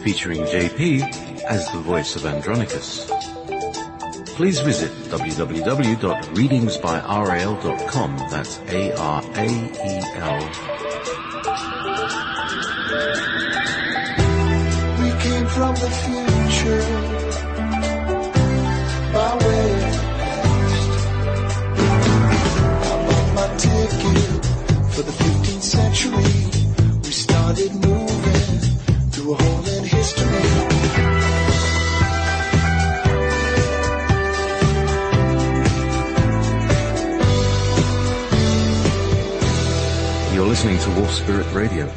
featuring JP as the voice of Andronicus. Please visit www.readingsbyral.com. That's A-R-A-E-L. We came from the future by way of the past. I bought my ticket for the 15th century. We started moving through a hole in history. You're listening to Wolf Spirit Radio.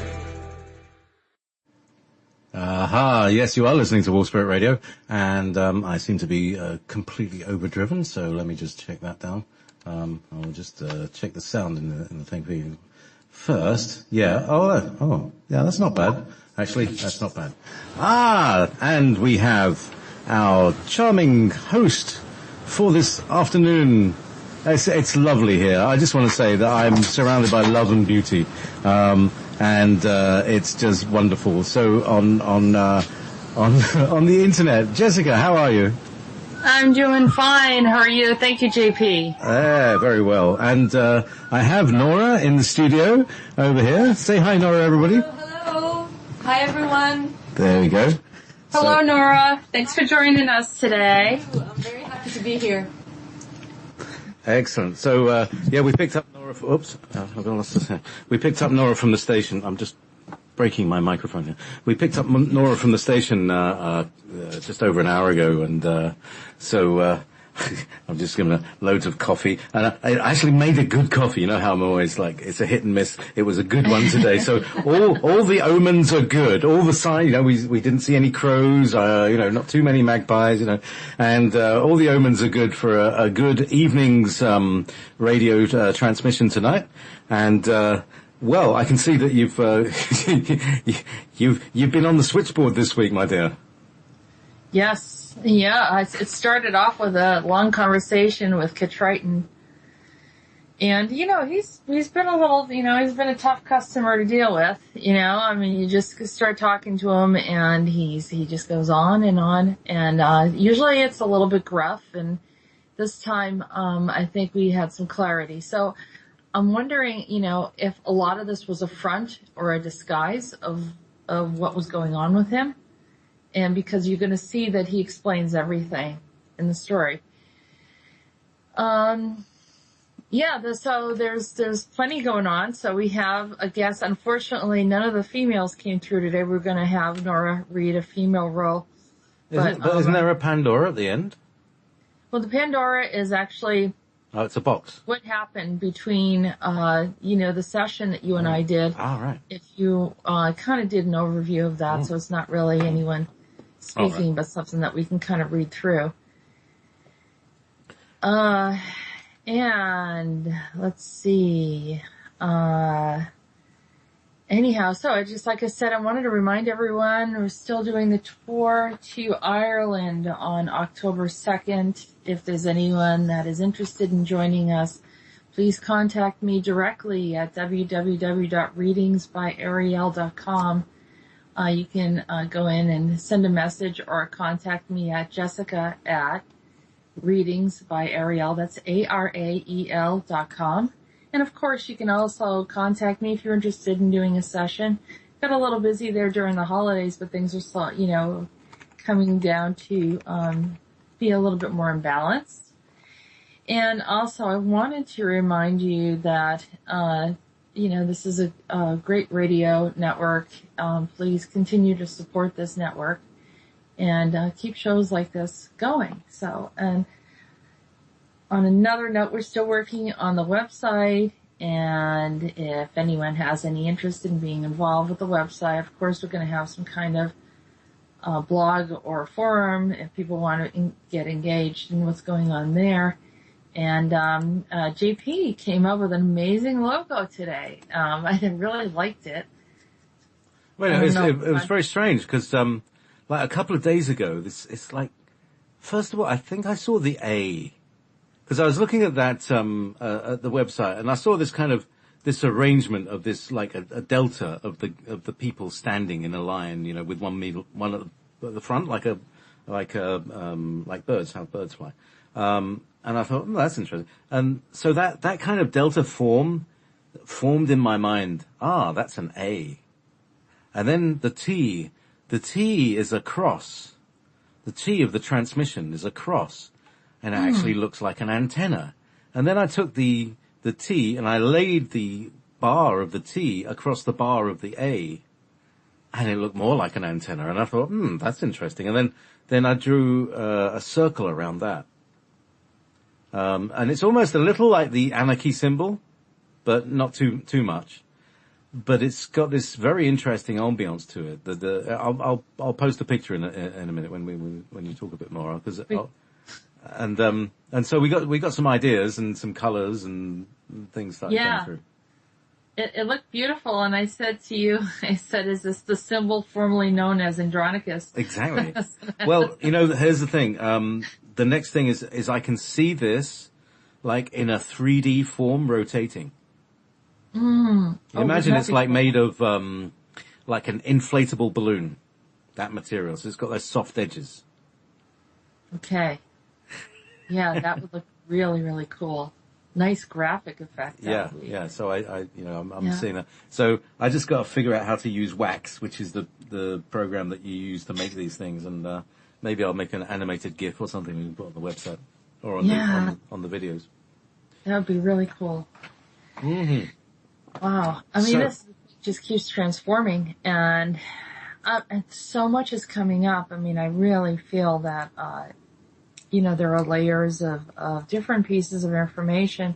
Aha, yes, you are listening to Wolf Spirit Radio, and I seem to be completely overdriven, so let me just check that down. I'll just check the sound in the thing for you first. Yeah, yeah, that's not bad. Actually, that's not bad. And we have our charming host for this afternoon. It's lovely here. I just want to say that I'm surrounded by love and beauty, and it's just wonderful. So on the internet, Jessica, how are you? I'm doing fine. How are you? Thank you, JP. Very well. And I have Nora in the studio over here. Say hi, Nora, everybody. Hello. Hi, everyone. There we go. Hello, Nora. Thanks for joining us today. I'm very happy to be here. Excellent. So, we picked up Nora. We picked up Nora from the station. I'm just breaking my microphone here. We picked up Nora from the station just over an hour ago, and I'm just giving her loads of coffee. And I actually made a good coffee. You know how I'm always like, it's a hit and miss. It was a good one today. So all the omens are good. All the signs, we didn't see any crows, not too many magpies, and all the omens are good for a good evening's radio transmission tonight. And well, I can see that you've been on the switchboard this week, my dear. Yes. Yeah, it started off with a long conversation with Ketriton. And, he's been a little, he's been a tough customer to deal with, you just start talking to him and he just goes on. And, usually it's a little bit gruff, and this time, I think we had some clarity. So I'm wondering, if a lot of this was a front or a disguise of what was going on with him. And because you're going to see that he explains everything in the story. So there's plenty going on. So we have a guest. Unfortunately, none of the females came through today. We're going to have Nora read a female role. Isn't there a Pandora at the end? Well, the Pandora is actually... Oh, it's a box. What happened between, the session that you and I did. Oh, right. If you, kind of did an overview of that, so it's not really anyone speaking, but something that we can kind of read through. And let's see. Anyhow, so like I said, I wanted to remind everyone we're still doing the tour to Ireland on October 2nd. If there's anyone that is interested in joining us, please contact me directly at www.readingsbyariel.com. You can go in and send a message or contact me at jessica@readingsbyariel. That's ARAEL.com. And of course, you can also contact me if you're interested in doing a session. Got a little busy there during the holidays, but things are still, coming down to be a little bit more imbalanced. And also, I wanted to remind you that, this is a great radio network. Please continue to support this network and keep shows like this going. So, and on another note, we're still working on the website, and if anyone has any interest in being involved with the website, of course, we're going to have some kind of blog or forum if people want to get engaged in what's going on there. And JP came up with an amazing logo today. I really liked it. Well, it was very strange because, like a couple of days ago, it's like, first of all, I think I saw the A. Because I was looking at that, at the website, and I saw this kind of this arrangement of this, like a delta of the people standing in a line, with one at the front, like birds, how birds fly. And I thought, that's interesting. And so that kind of delta formed in my mind. That's an A. And then the T is a cross. The T of the transmission is a cross, and it actually looks like an antenna. And then I took the T and I laid the bar of the T across the bar of the A, and it looked more like an antenna. And I thought, that's interesting. And then I drew a circle around that. And it's almost a little like the anarchy symbol, but not too much. But it's got this very interesting ambiance to it. I'll post a picture in a minute when you talk a bit more, and so we got some ideas and some colors and things that came through. It looked beautiful, and I said to you, is this the symbol formerly known as Andronicus? Exactly. Well, here's the thing. The next thing is I can see this like in a 3D form rotating. Imagine it's like made of like an inflatable balloon, that material. So it's got those soft edges. Okay. Yeah, that would look really, really cool. Nice graphic effect. Yeah. So I'm seeing that. So I just got to figure out how to use Wax, which is the program that you use to make these things, and maybe I'll make an animated GIF or something we can put on the website or on the videos. That would be really cool. Mm-hmm. Wow. I mean, this just keeps transforming, and so much is coming up. I mean, I really feel that, there are layers of different pieces of information.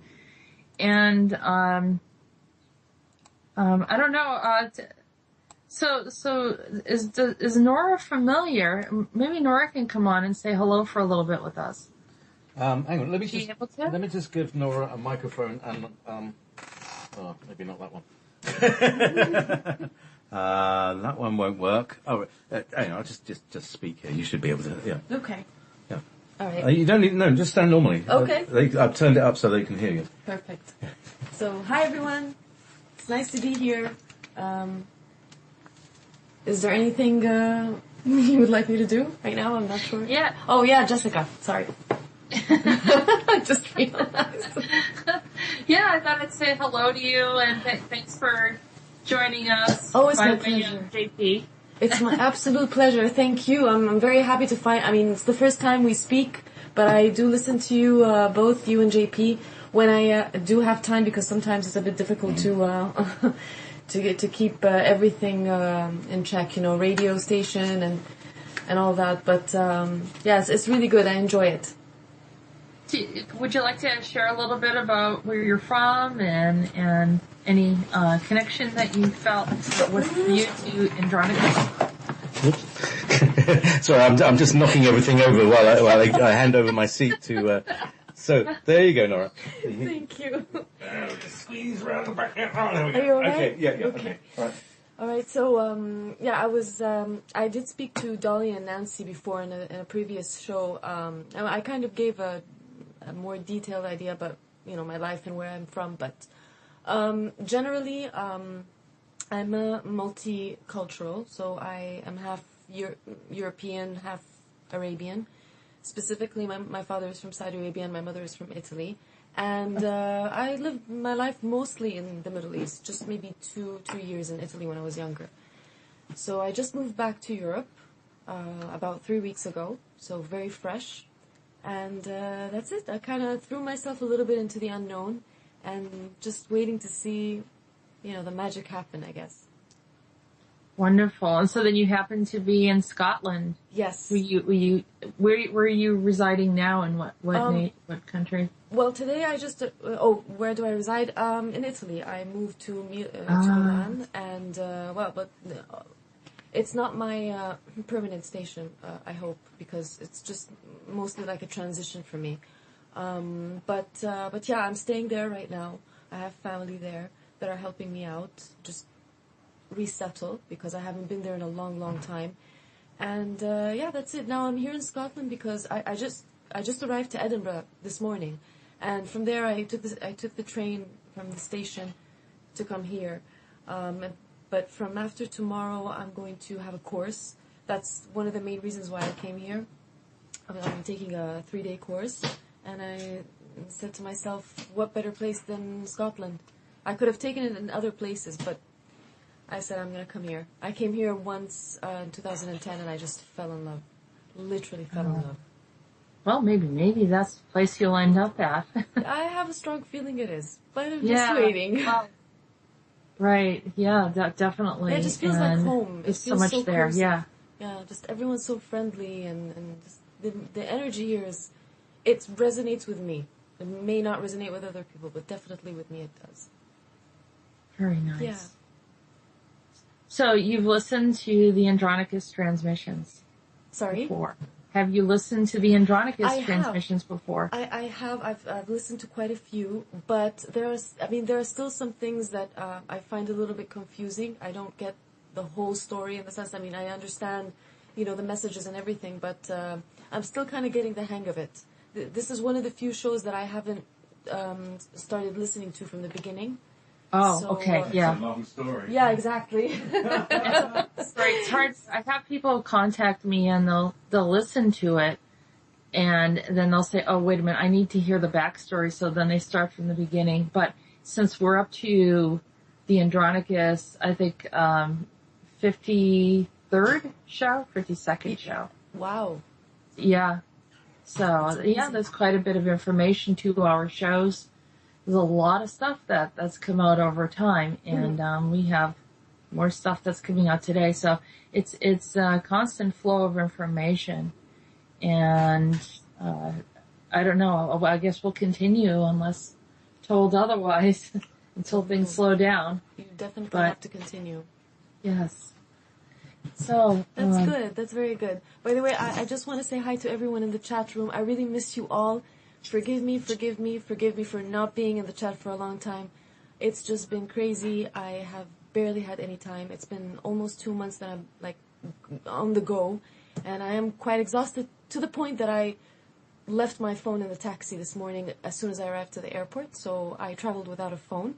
And, I don't know, so is Nora familiar? Maybe Nora can come on and say hello for a little bit with us. Hang on, let me just give Nora a microphone and, maybe not that one. That one won't work. I'll just speak here. You should be able to, yeah. Okay. Yeah. All right. You don't need, no, just stand normally. Okay. I've turned it up so they can hear you. Perfect. So, hi everyone. It's nice to be here. Is there anything you would like me to do right now? I'm not sure. Yeah. Oh yeah, Jessica. Sorry. I just realized. Yeah, I thought I'd say hello to you, and thanks for joining us. Oh, it's my pleasure. JP. It's my absolute pleasure. Thank you. I'm very happy to it's the first time we speak, but I do listen to you, both you and JP, when I do have time, because sometimes it's a bit difficult to keep everything in check, radio station and all that. But yes, it's really good. I enjoy it. Would you like to share a little bit about where you're from and any connection that you felt was you to Andronicus? Sorry, I'm just knocking everything over while I hand over my seat to. So there you go, Nora. Thank you. Just squeeze around the back. Oh, there we go. Are you all right? Okay, yeah. Okay. All right. All right. So I did speak to Dolly and Nancy before in a previous show. I kind of gave a more detailed idea about my life and where I'm from, but generally I'm multicultural, so I am half European, half Arabian. Specifically, my father is from Saudi Arabia and my mother is from Italy, and I lived my life mostly in the Middle East, just maybe two years in Italy when I was younger. So I just moved back to Europe about 3 weeks ago, so very fresh. And that's it. I kind of threw myself a little bit into the unknown and just waiting to see, the magic happen, I guess. Wonderful. And so then you happen to be in Scotland. Yes. Where are you residing now, and what country? Well, today I just where do I reside? In Italy. I moved to Milan, and it's not my permanent station, I hope, because it's just mostly like a transition for me. But yeah, I'm staying there right now. I have family there that are helping me out, just resettle, because I haven't been there in a long, long time. And yeah, that's it. Now I'm here in Scotland because I just arrived to Edinburgh this morning, and from there I took the train from the station to come here. But from after tomorrow, I'm going to have a course. That's one of the main reasons why I came here. I'm taking a 3-day course, and I said to myself, what better place than Scotland? I could have taken it in other places, but I said I'm going to come here. I came here once in 2010, and I just fell in love. Literally fell in love. Well, maybe that's the place you'll end up at. I have a strong feeling it is, but I'm just waiting. Well, right. Yeah, that definitely. It just feels like home. It's so much there. Cozy. Yeah. Yeah, just everyone's so friendly, and just the energy here it resonates with me. It may not resonate with other people, but definitely with me it does. Very nice. Yeah. So you've listened to the Andronicus transmissions Sorry? before. Have you listened to the Andronicus transmissions before? I have. I've listened to quite a few, but there are still some things that I find a little bit confusing. I don't get the whole story in the sense. I understand, the messages and everything, but I'm still kind of getting the hang of it. This is one of the few shows that I haven't started listening to from the beginning. Oh, So, okay, yeah. It's a long story. Yeah, exactly. It's hard. I've had people contact me and they'll listen to it and then they'll say, oh, wait a minute, I need to hear the backstory. So then they start from the beginning. But since we're up to the Andronicus, I think, 53rd show, 52nd show. Wow. Yeah. So, yeah, there's quite a bit of information, 2-hour shows. There's a lot of stuff that's come out over time, and we have more stuff that's coming out today. So it's a constant flow of information, and I don't know. I guess we'll continue unless told otherwise until things slow down. You definitely have to continue. Yes. So that's good. That's very good. By the way, I just want to say hi to everyone in the chat room. I really miss you all. Forgive me for not being in the chat for a long time. It's just been crazy. I have barely had any time. It's been almost 2 months that I'm on the go, and I am quite exhausted to the point that I left my phone in the taxi this morning as soon as I arrived to the airport. So I traveled without a phone.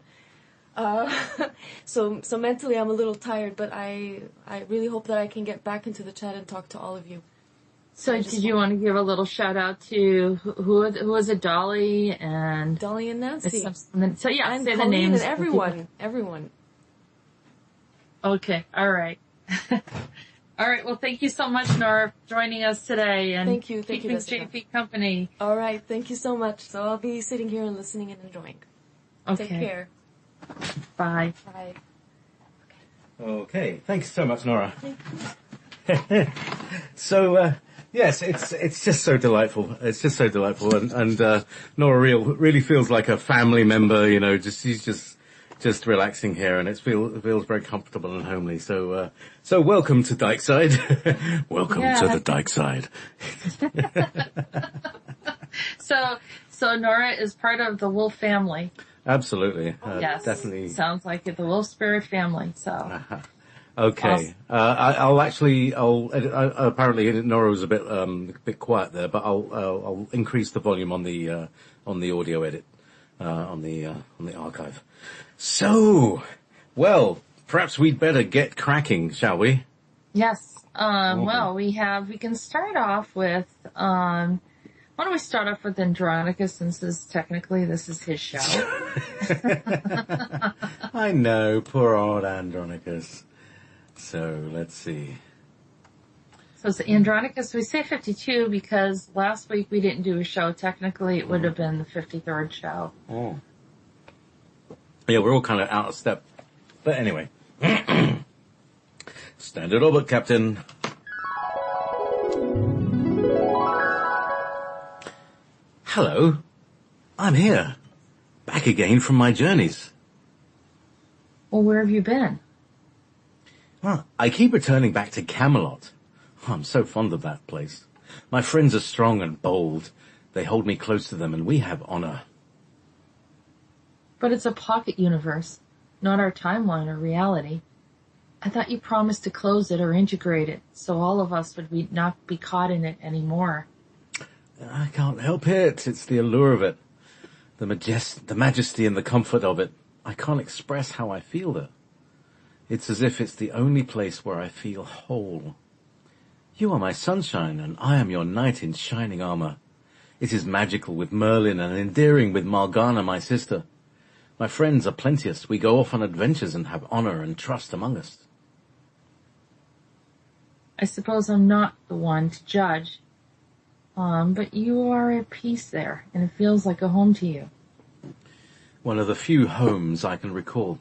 So mentally I'm a little tired, but I really hope that I can get back into the chat and talk to all of you. So did you want to give a little shout out to who was it? Dolly and Nancy. So yeah, and say Colleen the names. and everyone. Okay, all right. All right. Well, thank you so much, Nora, for joining us today and thank you, keeping Jessica. JP company. All right, thank you so much. So I'll be sitting here and listening and enjoying. Okay. Take care. Bye. Bye. Okay, thanks so much, Nora. So, yes, it's just so delightful. It's just so delightful, and Nora really feels like a family member. She's just relaxing here, and it feels very comfortable and homely. So welcome to Dykeside. Welcome to the Dykeside. So Nora is part of the Wolf family. Absolutely. Yes. Definitely. Sounds like it. The Wolf Spirit family. So. Okay. Awesome. Apparently Nora was a bit quiet there, but I'll increase the volume on the audio edit, on the archive. So, well, perhaps we'd better get cracking, shall we? Yes. Well, we can start off with, why don't we start off with Andronicus, since this is his show. I know, poor old Andronicus. So, let's see. So it's Andronicus, we say 52 because last week we didn't do a show. Technically, it would have been the 53rd show. Oh. Yeah, we're all kind of out of step. But anyway. Standard orbit, Captain. Hello. I'm here. Back again from my journeys. Well, where have you been? Well, I keep returning back to Camelot. Oh, I'm so fond of that place. My friends are strong and bold. They hold me close to them, and we have honor. But it's a pocket universe, not our timeline or reality. I thought you promised to close it or integrate it, so all of us would not be caught in it anymore. I can't help it. It's the allure of it. The majesty and the comfort of it. I can't express how I feel there. It's as if it's the only place where I feel whole. You are my sunshine, and I am your knight in shining armor. It is magical with Merlin and endearing with Morgana, my sister. My friends are plenteous. We go off on adventures and have honor and trust among us. I suppose I'm not the one to judge, but you are at peace there, and it feels like a home to you. One of the few homes I can recall.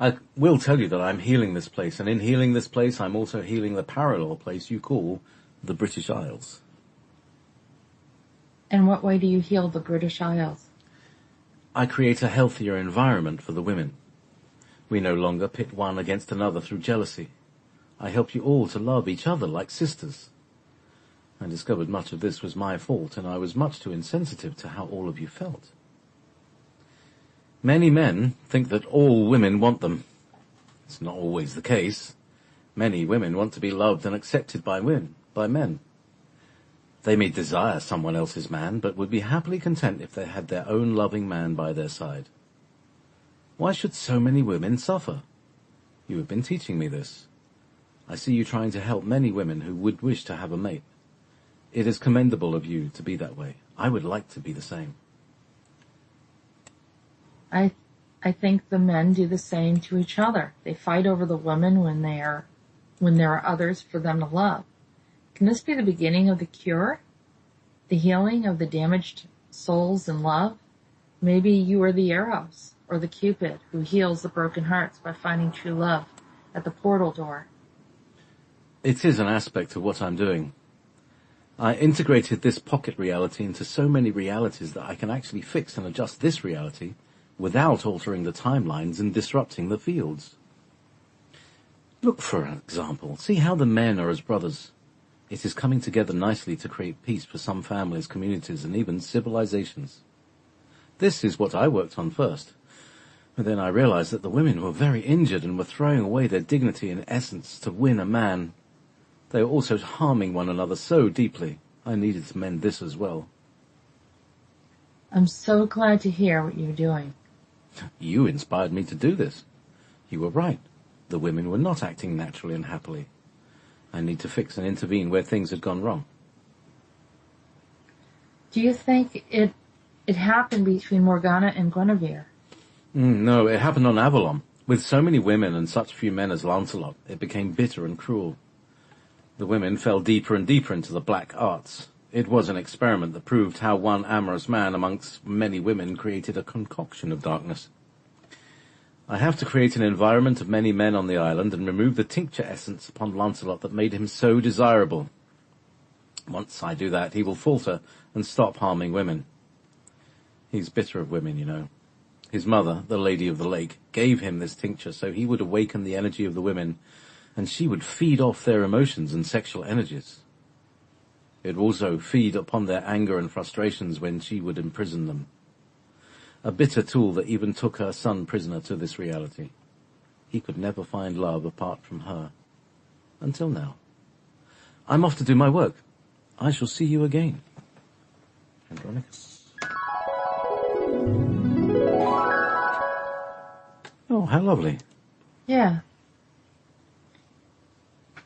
I will tell you that I'm healing this place, and in healing this place, I'm also healing the parallel place you call the British Isles. In what way do you heal the British Isles? I create a healthier environment for the women. We no longer pit one against another through jealousy. I help you all to love each other like sisters. I discovered much of this was my fault, and I was much too insensitive to how all of you felt. Many men think that all women want them. It's not always the case. Many women want to be loved and accepted by men. They may desire someone else's man, but would be happily content if they had their own loving man by their side. Why should so many women suffer? You have been teaching me this. I see you trying to help many women who would wish to have a mate. It is commendable of you to be that way. I would like to be the same. I think the men do the same to each other. They fight over the women when there are others for them to love. Can this be the beginning of the cure? The healing of the damaged souls in love? Maybe you are the Eros or the Cupid who heals the broken hearts by finding true love at the portal door. It is an aspect of what I'm doing. I integrated this pocket reality into so many realities that I can actually fix and adjust this reality without altering the timelines and disrupting the fields. Look, for example, see how the men are as brothers. It is coming together nicely to create peace for some families, communities, and even civilizations. This is what I worked on first. But then I realized that the women were very injured and were throwing away their dignity and essence to win a man. They were also harming one another so deeply. I needed to mend this as well. I'm so glad to hear what you're doing. You inspired me to do this. You were right. The women were not acting naturally and happily. I need to fix and intervene where things had gone wrong. Do you think it happened between Morgana and Guinevere? No, it happened on Avalon. With so many women and such few men as Lancelot, it became bitter and cruel. The women fell deeper and deeper into the black arts. It was an experiment that proved how one amorous man amongst many women created a concoction of darkness. I have to create an environment of many men on the island and remove the tincture essence upon Lancelot that made him so desirable. Once I do that, he will falter and stop harming women. He's bitter of women, you know. His mother, the Lady of the Lake, gave him this tincture so he would awaken the energy of the women, and she would feed off their emotions and sexual energies. It would also feed upon their anger and frustrations when she would imprison them. A bitter tool that even took her son prisoner to this reality. He could never find love apart from her. Until now. I'm off to do my work. I shall see you again. Andronicus. Oh, how lovely. Yeah.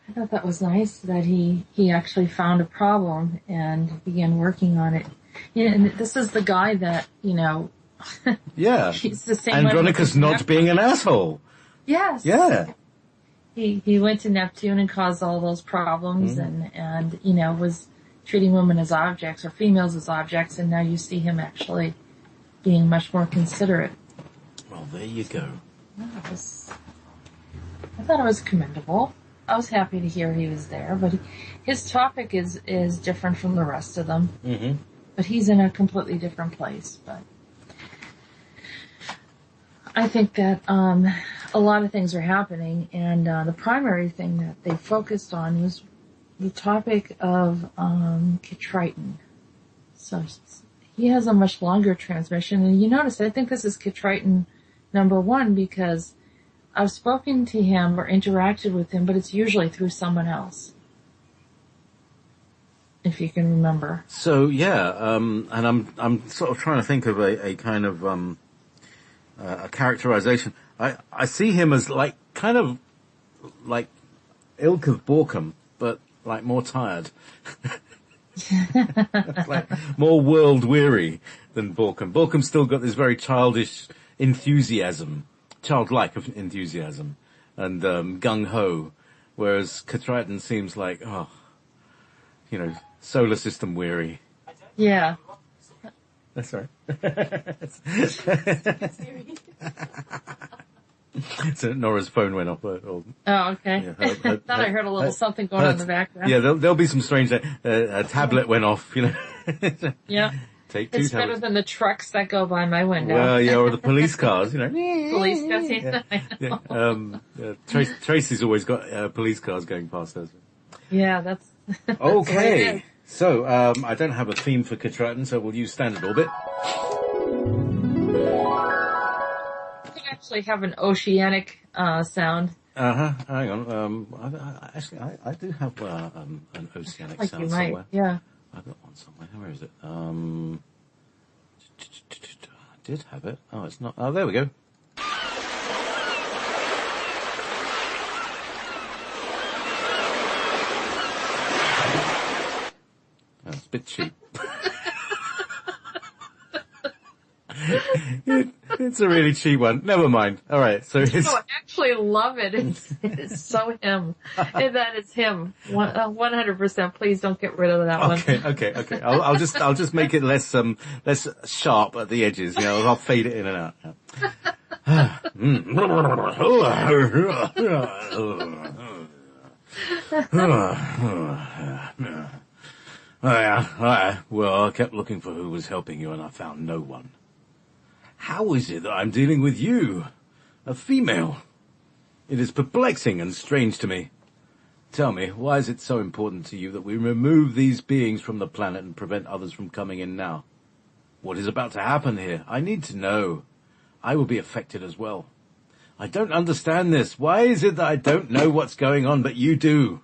I thought that was nice that he actually found a problem and began working on it. Yeah, and this is the guy that, Yeah. he's the same Andronicus not being an asshole. Yes. Yeah. He went to Neptune and caused all those problems and was treating women as objects or females as objects, and now you see him actually being much more considerate. Well, there you go. I thought it was commendable. I was happy to hear he was there, but his topic is different from the rest of them. Mm-hmm. But he's in a completely different place. But I think that a lot of things are happening, and the primary thing that they focused on was the topic of Ketriton. So he has a much longer transmission, and you notice I think this is Ketriton number 1 because I've spoken to him or interacted with him, but it's usually through someone else. If you can remember. So yeah, and I'm sort of trying to think of a kind of a characterization. I see him as like kind of like ilk of Borkham, but like more tired. Like more world weary than Borkham. Borkham's still got this very childish enthusiasm, childlike enthusiasm, and gung ho, whereas Ketriton seems like solar system weary. Yeah. That's right. So Nora's phone went off. Oh, okay. Yeah, Thought I heard a little something going on in the background. Yeah, there'll be some strange. A tablet went off. Yeah. Take two It's tablets. better than the trucks that go by my window. Well, yeah, or the police cars. Police cars. Yeah. Tracy's always got police cars going past us. Yeah, that's Okay. So, I don't have a theme for Ketriton, so we'll use standard orbit. I actually have an oceanic sound. Hang on. I do have an oceanic Like sound you might. somewhere. Yeah. I've got one somewhere. Where is it? I did have it. Oh, it's not. Oh, there we go. Oh, it's a bit cheap. It's a really cheap one. Never mind. All right. So it's. No, I actually love it. It's so him. That is him. 100%. Please don't get rid of that one. Okay. I'll just make it less sharp at the edges. I'll fade it in and out. Well, I kept looking for who was helping you, and I found no one. How is it that I'm dealing with you, a female? It is perplexing and strange to me. Tell me, why is it so important to you that we remove these beings from the planet and prevent others from coming in now? What is about to happen here? I need to know. I will be affected as well. I don't understand this. Why is it that I don't know what's going on, but you do?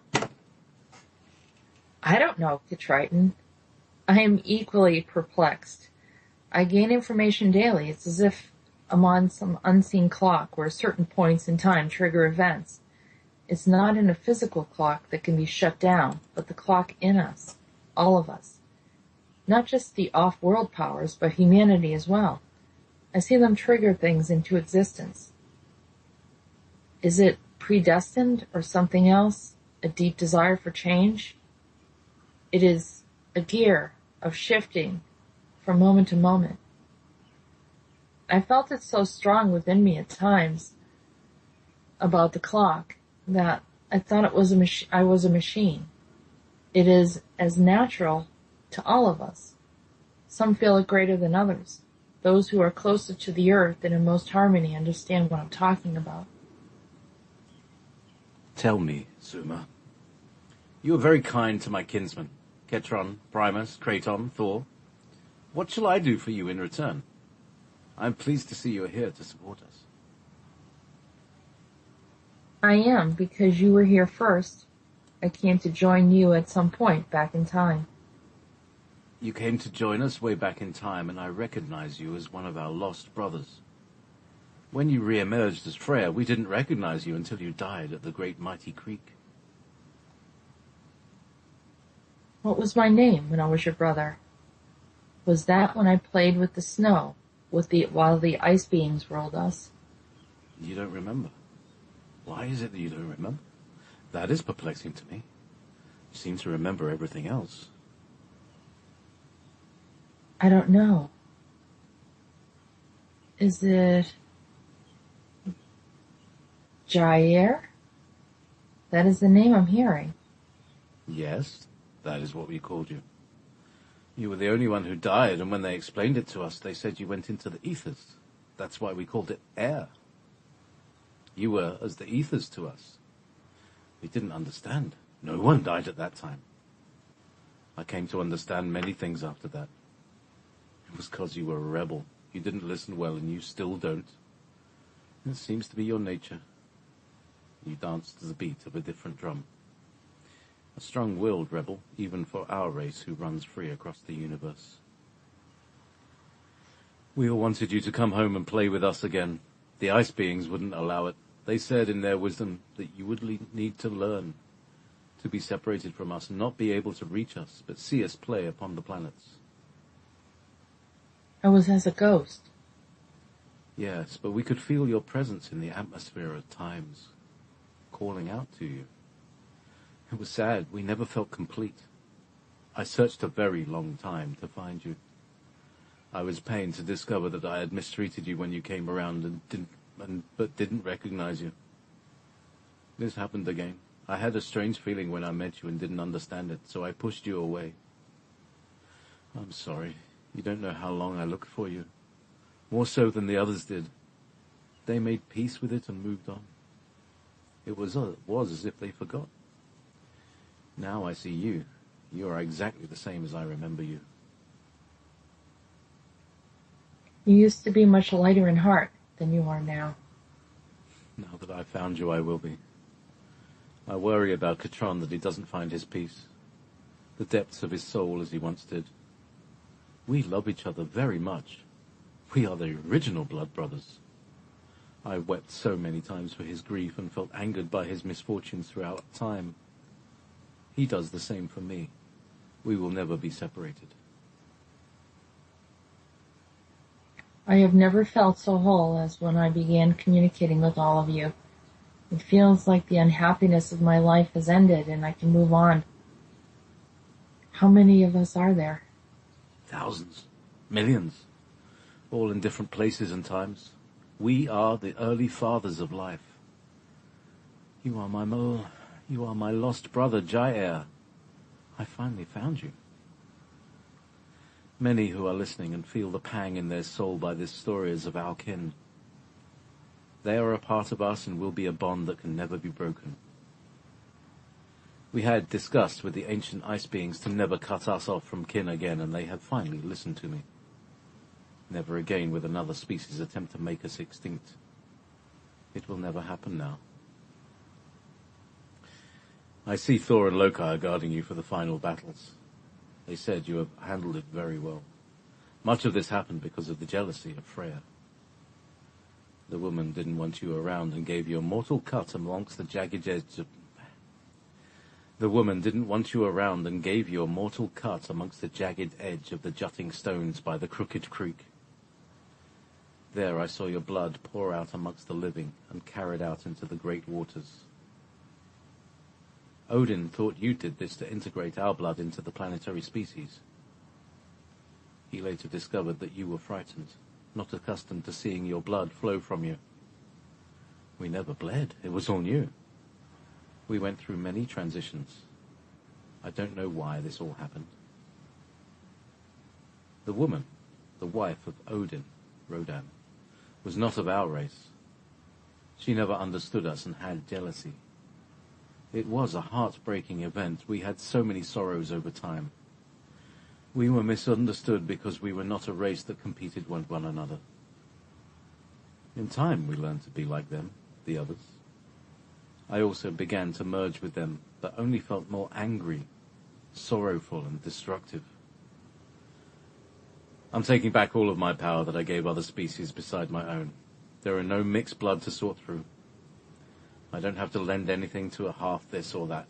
I don't know, Ketriton. I am equally perplexed. I gain information daily. It's as if I'm on some unseen clock where certain points in time trigger events. It's not in a physical clock that can be shut down, but the clock in us, all of us. Not just the off-world powers, but humanity as well. I see them trigger things into existence. Is it predestined or something else? A deep desire for change? It is a gear of shifting from moment to moment. I felt it so strong within me at times about the clock that I thought I was a machine. It is as natural to all of us. Some feel it greater than others. Those who are closest to the earth and in most harmony understand what I'm talking about. Tell me, Zuma. You were very kind to my kinsmen, Ketriton, Primus, Kraton, Thor. What shall I do for you in return? I'm pleased to see you are here to support us. I am, because you were here first. I came to join you at some point back in time. You came to join us way back in time, and I recognize you as one of our lost brothers. When you re-emerged as Freya, we didn't recognize you until you died at the Great Mighty Creek. What was my name when I was your brother? Was that when I played with the snow, while the ice beams rolled us? You don't remember. Why is it that you don't remember? That is perplexing to me. You seem to remember everything else. I don't know. Is it Jair? That is the name I'm hearing. Yes, that is what we called you. You were the only one who died, and when they explained it to us, they said you went into the ethers. That's why we called it air. You were as the ethers to us. We didn't understand. No one died at that time. I came to understand many things after that. It was because you were a rebel. You didn't listen well, and you still don't. It seems to be your nature. You dance to the beat of a different drum. A strong-willed rebel, even for our race who runs free across the universe. We all wanted you to come home and play with us again. The ice beings wouldn't allow it. They said in their wisdom that you would need to learn to be separated from us, not be able to reach us, but see us play upon the planets. I was as a ghost. Yes, but we could feel your presence in the atmosphere at times, calling out to you. It was sad. We never felt complete. I searched a very long time to find you. I was pained to discover that I had mistreated you when you came around but didn't recognize you. This happened again. I had a strange feeling when I met you and didn't understand it, so I pushed you away. I'm sorry. You don't know how long I looked for you. More so than the others did. They made peace with it and moved on. It was as if they forgot. Now I see you. You are exactly the same as I remember you. You used to be much lighter in heart than you are now. Now that I've found you, I will be. I worry about Ketriton that he doesn't find his peace, the depths of his soul as he once did. We love each other very much. We are the original blood brothers. I wept so many times for his grief and felt angered by his misfortunes throughout time. He does the same for me. We will never be separated. I have never felt so whole as when I began communicating with all of you. It feels like the unhappiness of my life has ended and I can move on. How many of us are there? Thousands, millions, all in different places and times. We are the early fathers of life. You are my lost brother, Jair. I finally found you. Many who are listening and feel the pang in their soul by this story is of our kin. They are a part of us and will be a bond that can never be broken. We had discussed with the ancient ice beings to never cut us off from kin again, and they have finally listened to me. Never again will another species attempt to make us extinct. It will never happen now. I see Thor and Loki are guarding you for the final battles. They said you have handled it very well. Much of this happened because of the jealousy of Freya. The woman didn't want you around and gave you a mortal cut amongst the jagged edge of... The woman didn't want you around and gave you a mortal cut amongst the jagged edge of the jutting stones by the crooked creek. There I saw your blood pour out amongst the living and carried out into the great waters. Odin thought you did this to integrate our blood into the planetary species. He later discovered that you were frightened, not accustomed to seeing your blood flow from you. We never bled. It was all new. We went through many transitions. I don't know why this all happened. The woman, the wife of Odin, Rhodan, was not of our race. She never understood us and had jealousy. It was a heartbreaking event. We had so many sorrows over time. We were misunderstood because we were not a race that competed with one another. In time we learned to be like them, the others. I also began to merge with them, but only felt more angry, sorrowful and destructive. I'm taking back all of my power that I gave other species beside my own. There are no mixed blood to sort through. I don't have to lend anything to a half this or that.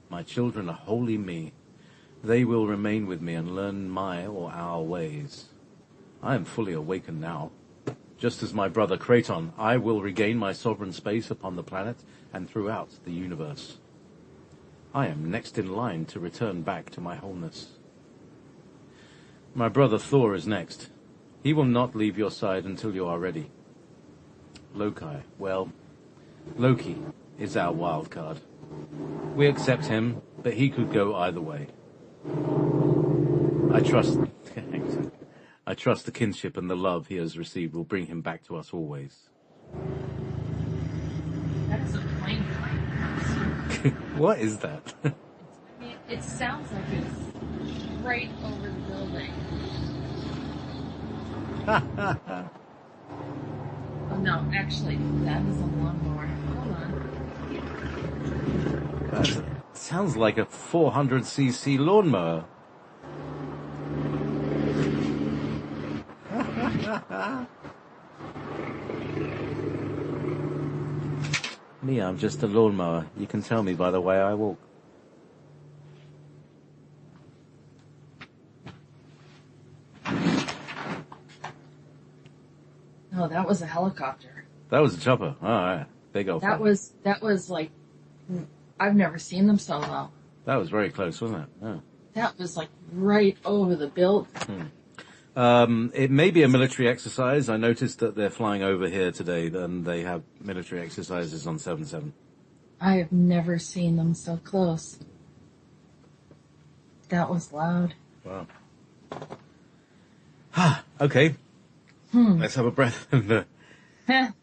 My children are wholly me. They will remain with me and learn my or our ways. I am fully awakened now. Just as my brother Kraton, I will regain my sovereign space upon the planet and throughout the universe. I am next in line to return back to my wholeness. My brother Thor is next. He will not leave your side until you are ready. Loki, well, Loki is our wild card. We accept him, but he could go either way. I trust the kinship and the love he has received will bring him back to us always. That's a plane flight. What is that? I mean, it sounds like it's right over the building. Oh no, actually, that is a lawnmower. Hold on. That sounds like a 400cc lawnmower. Me, I'm just a lawnmower. You can tell me by the way I walk. No, that was a helicopter. That was a chopper. All right. Big old That fella. was like, I've never seen them so low. That was very close, wasn't it? Yeah. That was like right over the building. It may be a military exercise. I noticed that they're flying over here today, and they have military exercises on 7-7. I have never seen them so close. That was loud. Wow. Okay. Let's have a breath. That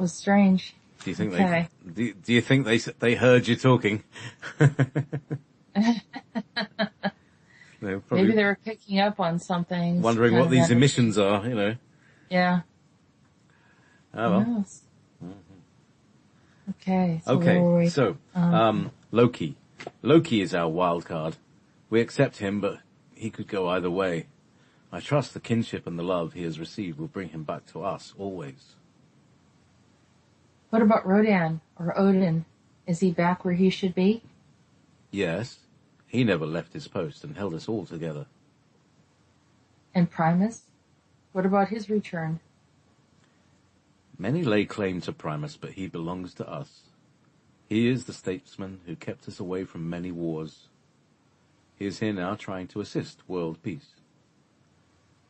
was strange. Do you think Okay. do you think they heard you talking? They're probably Maybe they were picking up on something. wondering kind what of these energy. emissions are, you know. Yeah. Oh well. Who knows? Okay. So where were Okay, we? so, Loki. Loki is our wild card. We accept him, but he could go either way. I trust the kinship and the love he has received will bring him back to us, always. What about Rhodan or Odin? Is he back where he should be? Yes, he never left his post and held us all together. And Primus? What about his return? Many lay claim to Primus, but he belongs to us. He is the statesman who kept us away from many wars. He is here now trying to assist world peace.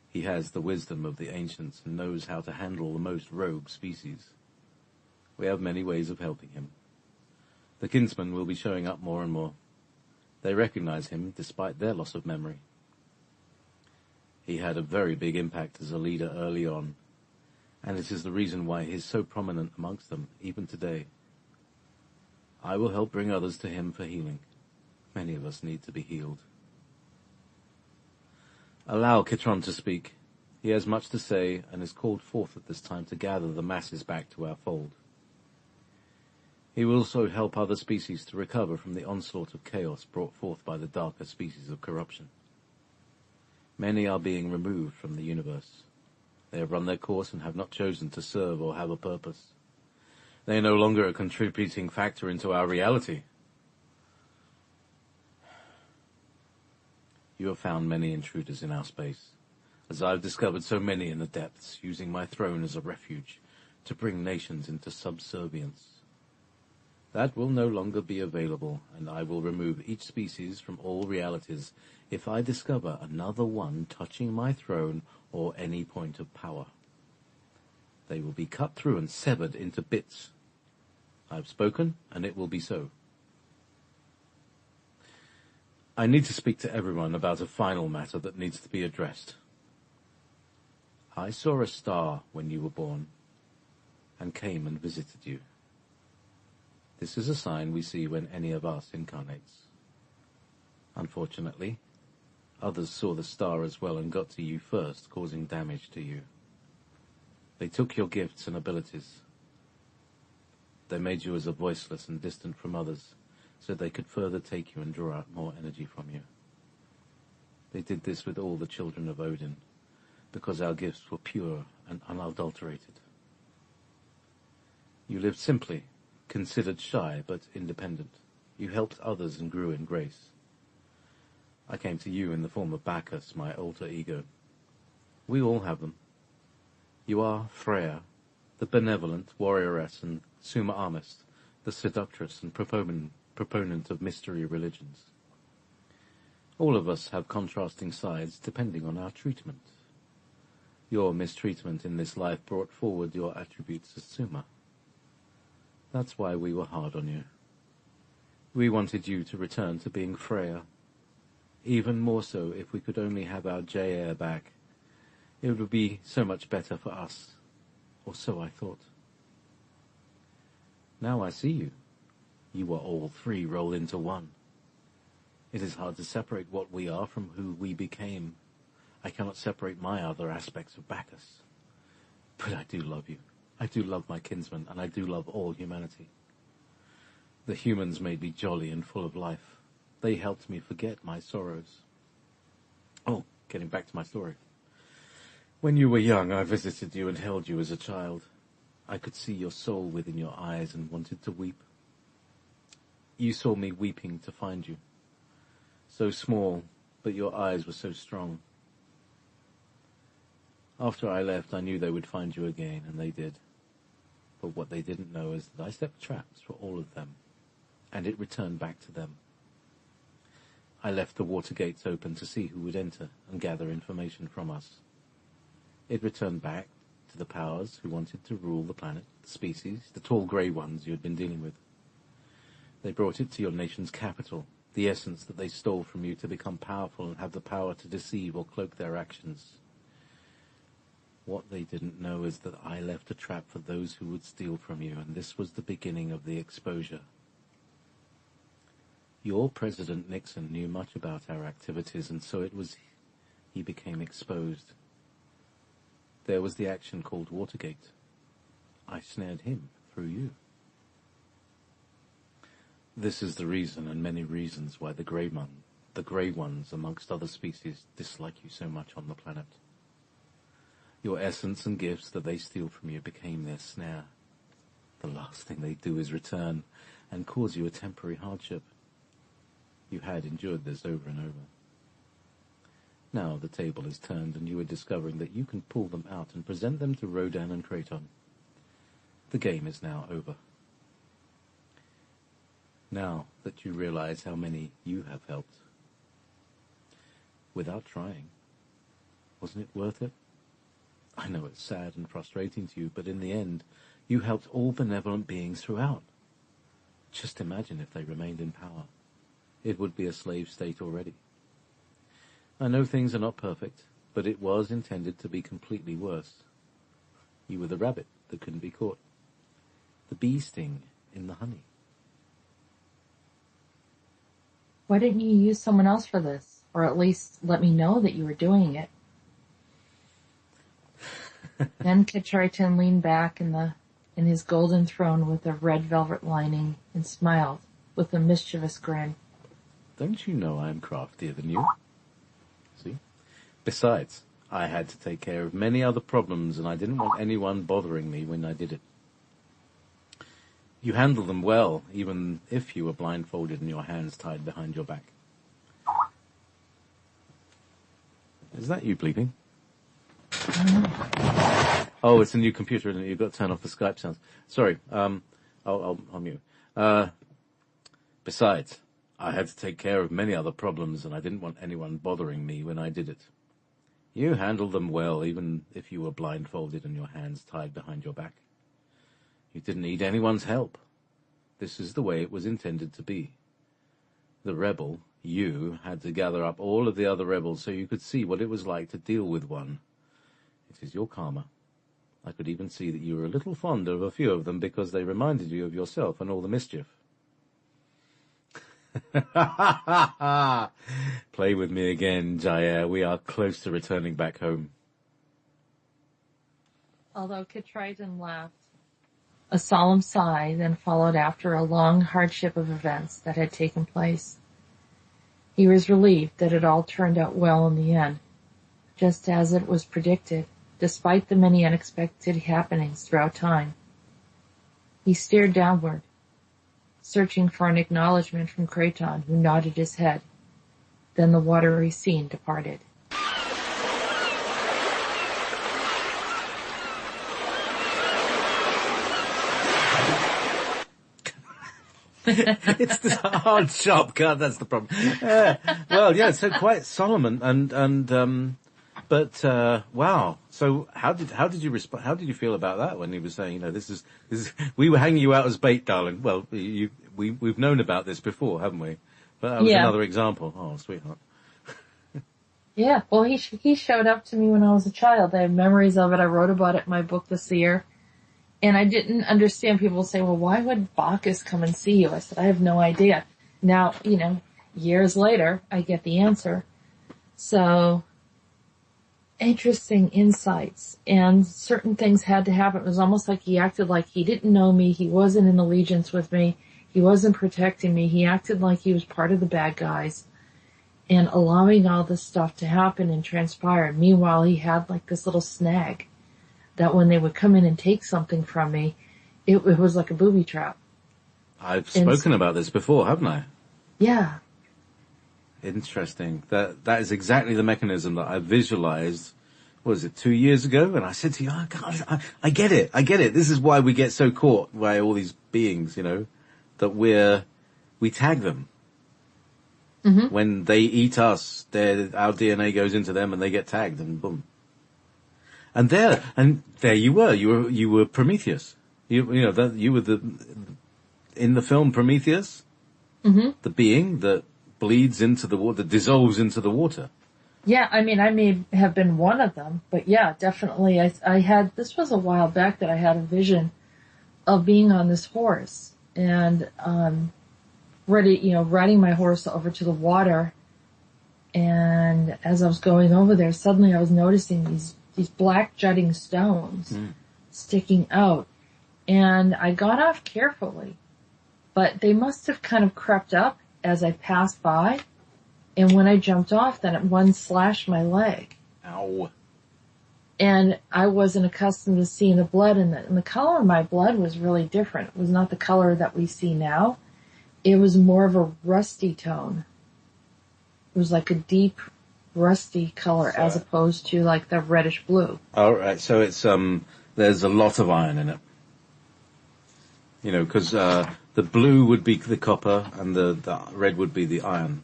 He has the wisdom of the ancients and knows how to handle the most rogue species. We have many ways of helping him. The kinsmen will be showing up more and more. They recognize him despite their loss of memory. He had a very big impact as a leader early on, and it is the reason why he is so prominent amongst them, even today. I will help bring others to him for healing. Many of us need to be healed. Allow Ketriton to speak. He has much to say and is called forth at this time to gather the masses back to our fold. He will also help other species to recover from the onslaught of chaos brought forth by the darker species of corruption. Many are being removed from the universe. They have run their course and have not chosen to serve or have a purpose. They are no longer a contributing factor into our reality. You have found many intruders in our space, as I have discovered so many in the depths, using my throne as a refuge to bring nations into subservience. That will no longer be available, and I will remove each species from all realities if I discover another one touching my throne or any point of power. They will be cut through and severed into bits. I have spoken, and it will be so. I need to speak to everyone about a final matter that needs to be addressed. I saw a star when you were born, and came and visited you. This is a sign we see when any of us incarnates. Unfortunately, others saw the star as well and got to you first, causing damage to you. They took your gifts and abilities. They made you as a voiceless and distant from others, so they could further take you and draw out more energy from you. They did this with all the children of Odin, because our gifts were pure and unadulterated. You lived simply, considered shy but independent. You helped others and grew in grace. I came to you in the form of Bacchus, my alter ego. We all have them. You are Freya, the benevolent warrioress, and Suma Amist, the seductress and proponent of mystery religions. All of us have contrasting sides depending on our treatment. Your mistreatment in this life brought forward your attributes as Suma. That's why we were hard on you. We wanted you to return to being Freya. Even more so if we could only have our J-Air back. It would be so much better for us. Or so I thought. Now I see you. You are all three rolled into one. It is hard to separate what we are from who we became. I cannot separate my other aspects of Bacchus. But I do love you. I do love my kinsmen, and I do love all humanity. The humans made me jolly and full of life. They helped me forget my sorrows. Oh, getting back to my story. When you were young, I visited you and held you as a child. I could see your soul within your eyes and wanted to weep. You saw me weeping to find you. So small, but your eyes were so strong. After I left, I knew they would find you again, and they did. But what they didn't know is that I set traps for all of them, and it returned back to them. I left the water gates open to see who would enter and gather information from us. It returned back to the powers who wanted to rule the planet, the species, the tall grey ones you had been dealing with. They brought it to your nation's capital, the essence that they stole from you to become powerful and have the power to deceive or cloak their actions. What they didn't know is that I left a trap for those who would steal from you, and this was the beginning of the exposure. Your President Nixon knew much about our activities, and so it was he became exposed. There was the action called Watergate. I snared him through you. This is the reason, and many reasons, why the grey ones, amongst other species, dislike you so much on the planet. Your essence and gifts that they steal from you became their snare. The last thing they do is return and cause you a temporary hardship. You had endured this over and over. Now the table is turned and you are discovering that you can pull them out and present them to Rhodan and Kraton. The game is now over. Now that you realize how many you have helped. Without trying. Wasn't it worth it? I know it's sad and frustrating to you, but in the end, you helped all benevolent beings throughout. Just imagine if they remained in power. It would be a slave state already. I know things are not perfect, but it was intended to be completely worse. You were the rabbit that couldn't be caught. The bee sting in the honey. Why didn't you use someone else for this? Or at least let me know that you were doing it? Then Ketriton leaned back in his golden throne with a red velvet lining and smiled with a mischievous grin. Don't you know I am craftier than you? See? Besides, I had to take care of many other problems and I didn't want anyone bothering me when I did it. You handled them well, even if you were blindfolded and your hands tied behind your back. Is that you bleeping? Oh, it's a new computer, and you've got to turn off the Skype sounds. Sorry, I'll mute. Besides, I had to take care of many other problems, and I didn't want anyone bothering me when I did it. You handled them well, even if you were blindfolded and your hands tied behind your back. You didn't need anyone's help. This is the way it was intended to be. The rebel, you, had to gather up all of the other rebels so you could see what it was like to deal with one. It is your karma. I could even see that you were a little fond of a few of them because they reminded you of yourself and all the mischief. Play with me again, Jair. We are close to returning back home. Although Ketriton laughed. A solemn sigh then followed after a long hardship of events that had taken place. He was relieved that it all turned out well in the end, just as it was predicted, despite the many unexpected happenings throughout time. He stared downward, searching for an acknowledgement from Kraton, who nodded his head. Then the watery scene departed. It's the hard, sharp cut. That's the problem. Well, yeah. So quite solemn but wow. So how did you respond? How did you feel about that when he was saying, this is we were hanging you out as bait, darling? Well, we've known about this before, haven't we? But that was another example. Oh, sweetheart. Yeah. Well, he showed up to me when I was a child. I have memories of it. I wrote about it in my book this year. And I didn't understand. People say, well, why would Bacchus come and see you? I said, I have no idea. Now, years later, I get the answer. So, interesting insights. And certain things had to happen. It was almost like he acted like he didn't know me. He wasn't in allegiance with me. He wasn't protecting me. He acted like he was part of the bad guys. and allowing all this stuff to happen and transpire. Meanwhile, he had like this little snag that when they would come in and take something from me, it was like a booby trap. I've spoken about this before, haven't I? Yeah. Interesting. That is exactly the mechanism that I visualized, what was it, 2 years ago? And I said to you, oh, God, I get it. This is why we get so caught by all these beings, that we tag them. Mm-hmm. When they eat us, our DNA goes into them and they get tagged and boom. And there you were Prometheus. You were in the film Prometheus, Mm-hmm. the being that bleeds into the water, that dissolves into the water. Yeah, I mean, I may have been one of them, but yeah, definitely. This was a while back that I had a vision of being on this horse and, riding my horse over to the water. And as I was going over there, suddenly I was noticing these black jutting stones sticking out. And I got off carefully, but they must have kind of crept up as I passed by. And when I jumped off, then one slashed my leg. Ow. And I wasn't accustomed to seeing the blood, and the color of my blood was really different. It was not the color that we see now. It was more of a rusty tone. It was like a deep, rusty color as opposed to like the reddish blue. All right, so it's there's a lot of iron in it. Because the blue would be the copper and the red would be the iron.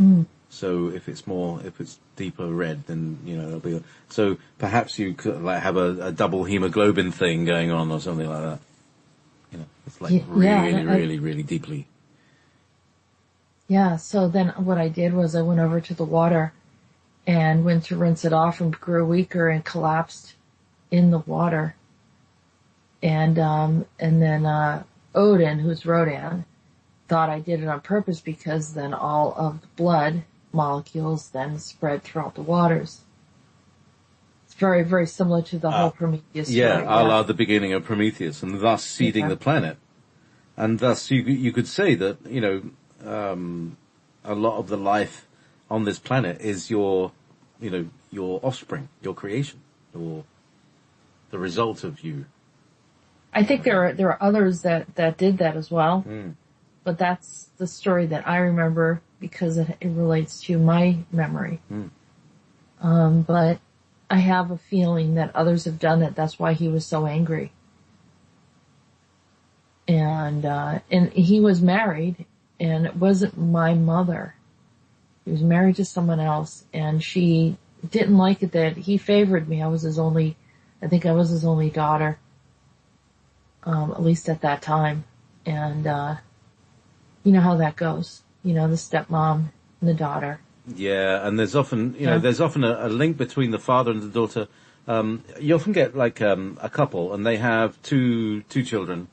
Mm. So if it's deeper red, then it'll be. So perhaps you could like have a double hemoglobin thing going on or something like that. It's like really deeply. Yeah. So then what I did was I went over to the water and went to rinse it off and grew weaker and collapsed in the water. And then Odin, who's Rhodan, thought I did it on purpose because then all of the blood molecules then spread throughout the waters. It's very, very similar to the whole Prometheus story. Yeah, a la the beginning of Prometheus, and thus seeding the planet. And thus you could say that, a lot of the life on this planet is your offspring, your creation, or the result of you. I think there are others that did that as well. Mm. But that's the story that I remember because it relates to my memory. Mm. But I have a feeling that others have done it. That's why he was so angry. And he was married, and it wasn't my mother. He was married to someone else, and she didn't like it that he favored me. I was his only daughter, at least at that time. And, you know how that goes. The stepmom and the daughter. Yeah, and there's often, there's often a link between the father and the daughter. You often get like a couple, and they have two children.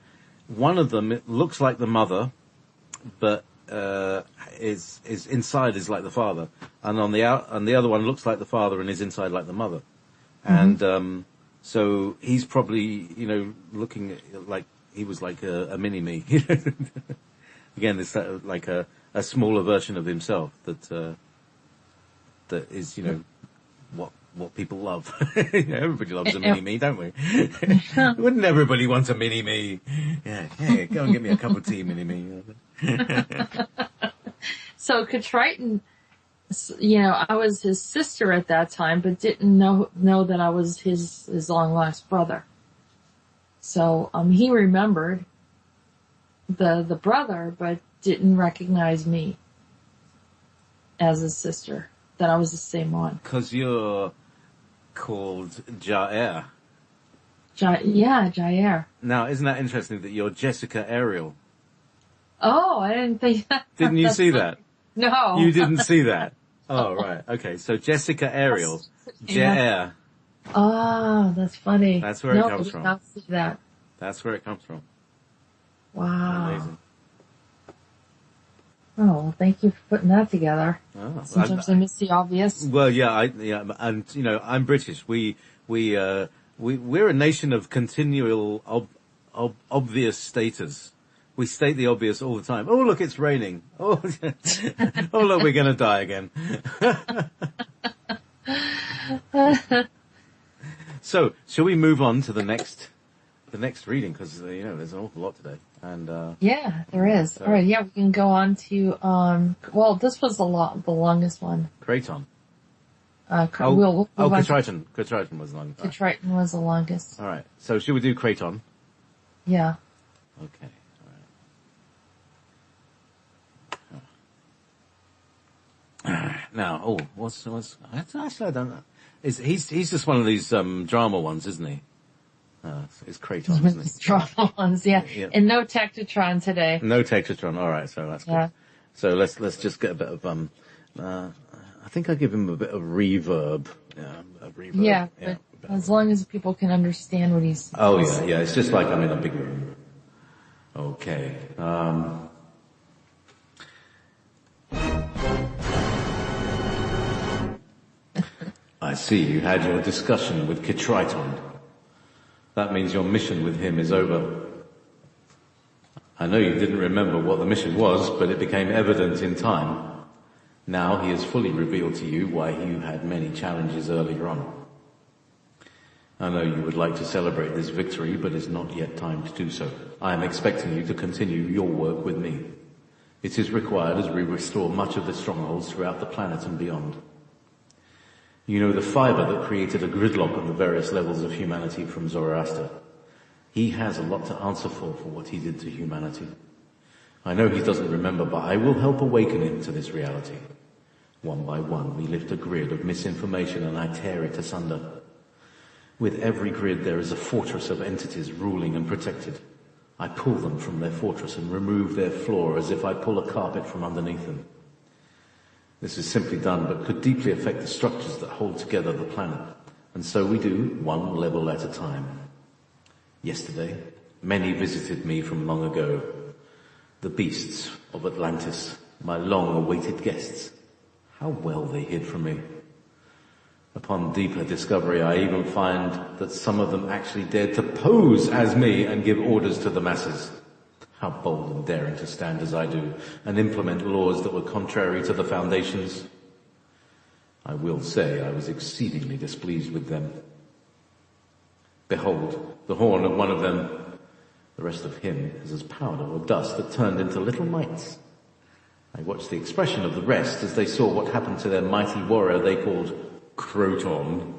One of them it looks like the mother, but is inside is like the father, and on the other one looks like the father and is inside like the mother, mm-hmm. And so he's probably looking like he was like a mini me. Again, it's like a smaller version of himself that is what people love. Everybody loves a mini me, don't we? Wouldn't everybody want a mini me? Yeah, go and get me a cup of tea, mini me. So Ketriton, I was his sister at that time, but didn't know that I was his long lost brother. So he remembered the brother, but didn't recognize me as his sister. That I was the same one. 'Cause you're called Jair. Jair. Now, isn't that interesting that you're Jessica Ariel? Oh, I didn't think that. Didn't you see that? No. You didn't see that? Oh, right. Okay, so Jessica Ariel. Jair. Oh, that's funny. That's where it comes from. I did not see that. That's where it comes from. Wow. Amazing. Oh, well, thank you for putting that together. Oh, sometimes I miss the obvious. Well, and I'm British. We're a nation of continual obvious status. We state the obvious all the time. Oh, look, it's raining. Oh, oh look, we're going to die again. So, shall we move on to the next reading? Because, there's an awful lot today. And, Yeah, there is. So- All right, yeah, we can go on to, well, this was the longest one. Kraton. We'll move on to Ketriton. Ketriton was the longest. All right. Ketriton was the longest. All right. So, should we do Kraton? Yeah. Okay. All right. Now, what's actually I don't know. He's just one of these drama ones, isn't he? It's Kraton, isn't he? Drama ones, yeah. Yeah. And no Ketriton today. No Ketriton. All right, so that's good. Yeah. So let's just get a bit of I think I give him a bit of reverb. Yeah, a reverb. Yeah, but as long as people can understand what he's Oh yeah. It's just like I'm in a big room. Okay. I see you had your discussion with Ketriton. That means your mission with him is over. I know you didn't remember what the mission was, but it became evident in time. Now he has fully revealed to you why you had many challenges earlier on. I know you would like to celebrate this victory, but it's not yet time to do so. I am expecting you to continue your work with me. It is required as we restore much of the strongholds throughout the planet and beyond. You know the fiber that created a gridlock on the various levels of humanity from Zoroaster. He has a lot to answer for what he did to humanity. I know he doesn't remember, but I will help awaken him to this reality. One by one, we lift a grid of misinformation and I tear it asunder. With every grid, there is a fortress of entities ruling and protected. I pull them from their fortress and remove their floor as if I pull a carpet from underneath them. This is simply done, but could deeply affect the structures that hold together the planet. And so we do, one level at a time. Yesterday, many visited me from long ago. The beasts of Atlantis, my long-awaited guests. How well they hid from me. Upon deeper discovery, I even find that some of them actually dared to pose as me and give orders to the masses. How bold and daring to stand as I do and implement laws that were contrary to the foundations. I will say I was exceedingly displeased with them. Behold, the horn of one of them. The rest of him is as powder or dust that turned into little mites. I watched the expression of the rest as they saw what happened to their mighty warrior they called Kraton.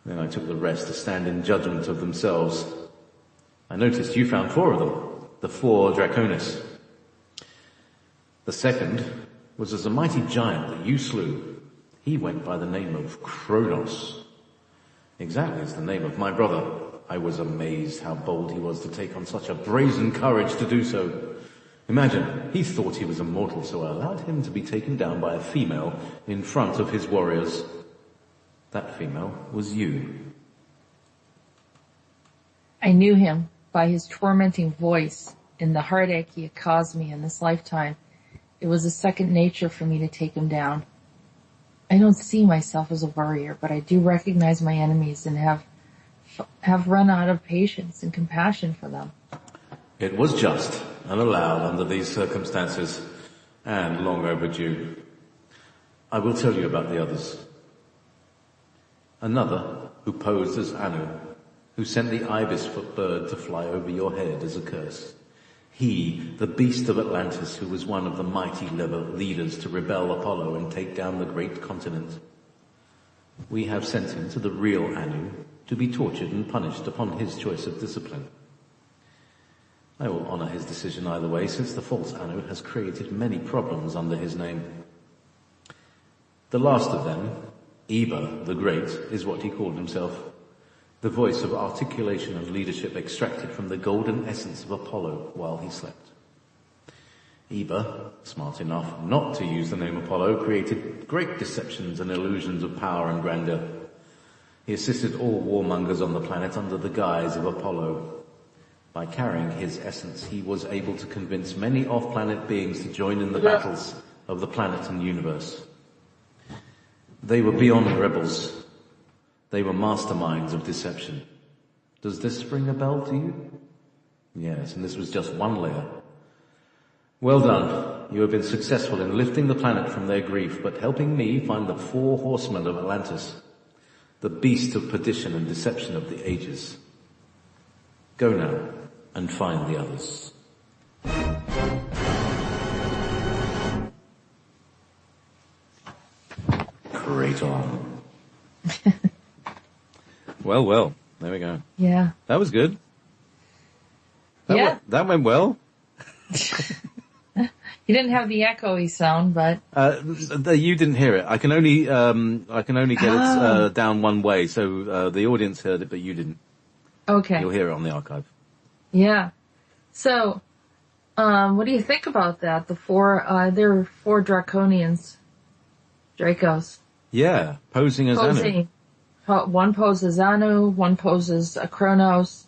Then I took the rest to stand in judgment of themselves. I noticed you found 4 of them. The 4 Draconis. The second was as a mighty giant that you slew. He went by the name of Kronos. Exactly as the name of my brother. I was amazed how bold he was to take on such a brazen courage to do so. Imagine, he thought he was immortal, so I allowed him to be taken down by a female in front of his warriors. That female was you. I knew him by his tormenting voice and the heartache he had caused me in this lifetime. It was a second nature for me to take him down. I don't see myself as a warrior, but I do recognize my enemies and have run out of patience and compassion for them. It was just and allowed under these circumstances, and long overdue. I will tell you about the others. Another who posed as Anu, who sent the ibis-foot bird to fly over your head as a curse. He, the beast of Atlantis, who was one of the mighty leaders to rebel Apollo and take down the great continent. We have sent him to the real Anu to be tortured and punished upon his choice of discipline. I will honor his decision either way, since the false Anu has created many problems under his name. The last of them, Eba the Great, is what he called himself. The voice of articulation and leadership extracted from the golden essence of Apollo while he slept. Eba, smart enough not to use the name Apollo, created great deceptions and illusions of power and grandeur. He assisted all warmongers on the planet under the guise of Apollo. By carrying his essence, he was able to convince many off-planet beings to join in the battles of the planet and universe. They were beyond rebels. They were masterminds of deception. Does this ring a bell to you? Yes, and this was just one layer. Well done. You have been successful in lifting the planet from their grief, but helping me find the 4 horsemen of Atlantis, the beast of perdition and deception of the ages. Go now and find the others. Kraton. Well, there we go. Yeah. That was good. Yeah. That went well. You didn't have the echoey sound, but You didn't hear it. I can only get it down one way, so the audience heard it, but you didn't. okay. You'll hear it on the archive. Yeah. So, what do you think about that? There were 4 Draconians. Dracos. Yeah, posing as Anu. Posing. One posed as Anu, one posed as Kronos,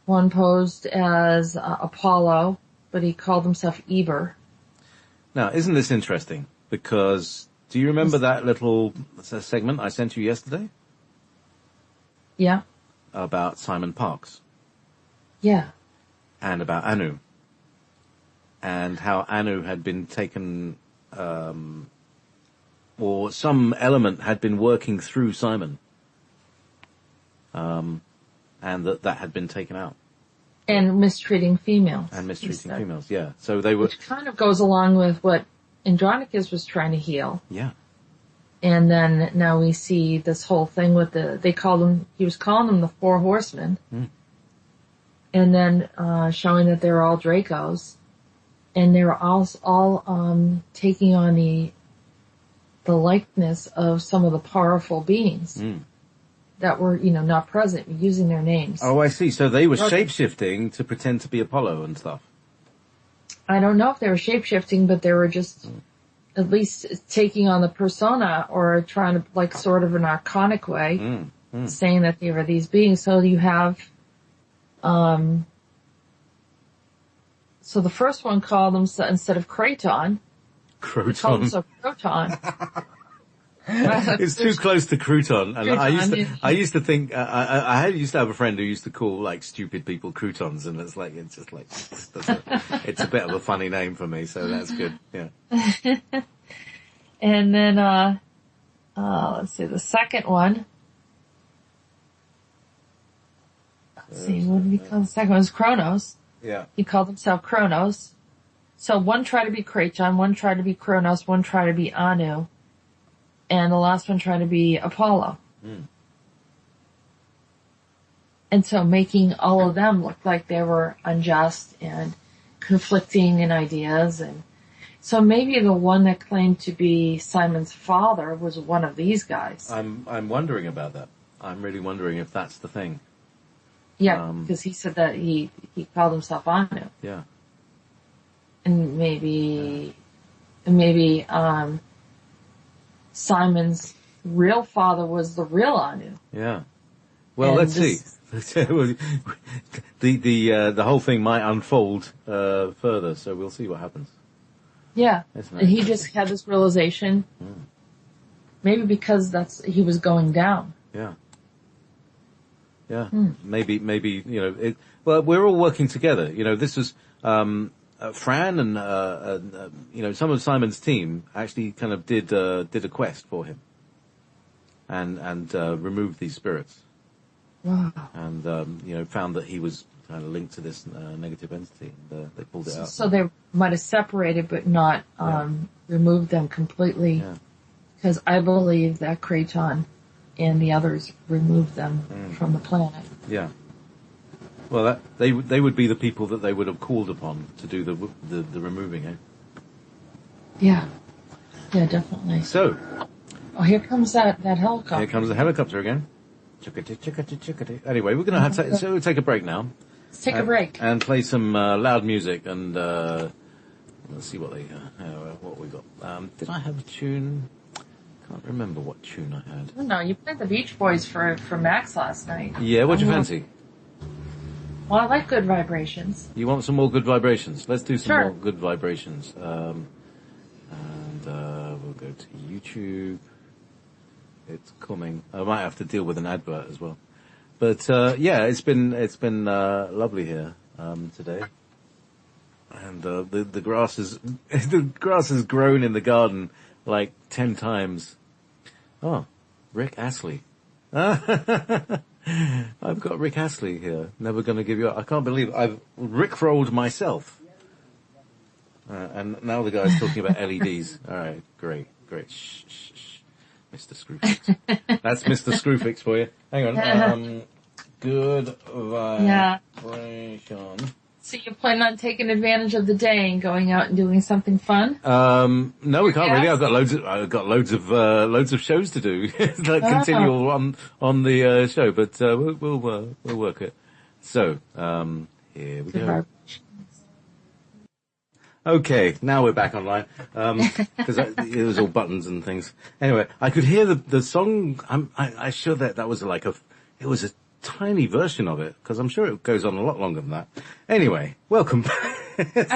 one posed as Apollo, but he called himself Eber. Now, isn't this interesting? Because do you remember that little segment I sent you yesterday Yeah. about Simon Parkes Yeah. and about Anu and how Anu had been taken, or some element had been working through Simon, and that had been taken out. And mistreating females. And mistreating females, yeah. So they were... Which kind of goes along with what Andronicus was trying to heal. Yeah. And then now we see this whole thing with he was calling them the 4 horsemen. Mm. And then, showing that they're all Dracos. And they were all taking on the likeness of some of the powerful beings. Mm. That were, not present, using their names. Oh, I see. So they were shape-shifting to pretend to be Apollo and stuff. I don't know if they were shape-shifting, but they were just at least taking on the persona or trying to, sort of an archonic way, saying that they were these beings. So you have, so the first one called them, instead of Kraton, called Croton. himself Croton. It's too close to Crouton. And I used to think, I used to have a friend who used to call, stupid people croutons, and it's it's a bit of a funny name for me, so that's good, yeah. And then, let's see, the second one. Let's see, what did he call the second one? It was Kronos. Yeah. He called himself Kronos. So one tried to be Kraton, one tried to be Kronos, one tried to be Anu. And the last one tried to be Apollo. Mm. And so making all of them look like they were unjust and conflicting in ideas. And so maybe the one that claimed to be Simon's father was one of these guys. I'm wondering about that. I'm really wondering if that's the thing. Yeah, because he said that he called himself Anu. Yeah. And maybe, Simon's real father was the real Anu. Yeah. Well, And let's see. The whole thing might unfold further, so we'll see what happens. Yeah. Isn't it? And he just had this realization, maybe because he was going down. Yeah. Yeah. Maybe, well, we're all working together. This was, Fran and, some of Simon's team actually kind of did a quest for him and removed these spirits. Wow. And, found that he was kind of linked to this negative entity, and they pulled it out. So they might have separated but not removed them completely. Yeah. Because I believe that Kraton and the others removed them from the planet. Yeah. Well, they would be the people that they would have called upon to do the removing, eh? Yeah. Yeah, definitely. So. Oh, here comes that helicopter. Here comes the helicopter again. Chickadee, chickadee, chickadee. Anyway, we're going to so we'll take a break now. Let's take a break. And play some loud music, and let's see what we got. Did I have a tune? Can't remember what tune I had. No, you played the Beach Boys for Max last night. Yeah, what'd you fancy? Well, I like good vibrations. You want some more good vibrations? Let's do some Sure. more good vibrations. And we'll go to YouTube. It's coming. I might have to deal with an advert as well. But yeah, it's been lovely here. today. And the grass is the grass has grown in the garden like 10 times. Oh, Rick Astley. I've got Rick Astley here. Never going to give you up. I can't believe I've rickrolled myself. And now the guy's talking about LEDs. All right, great. Shh. Mr. Screwfix. That's Mr. Screwfix for you. Hang on. Good vibration. So you plan on taking advantage of the day and going out and doing something fun? No, we can't really. I've got loads of shows to do. Like continue on the show, but we'll work it. So here we go. Okay, now we're back online because it was all buttons and things. Anyway, I could hear the song. I'm sure that was like it was a tiny version of it, because I'm sure it goes on a lot longer than that. Anyway, welcome.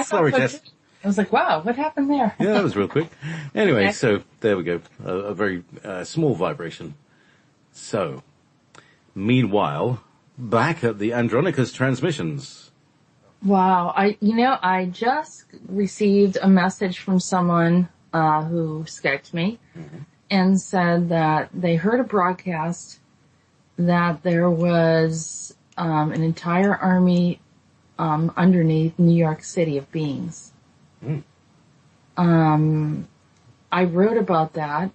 Sorry, Jess. I was like, wow, what happened there? Yeah, that was real quick. Anyway, so there we go. A very small vibration. So, meanwhile, back at the Andronicus transmissions. Wow, I just received a message from someone who Skyped me and said that they heard a broadcast that there was an entire army underneath New York City of beings. I wrote about that.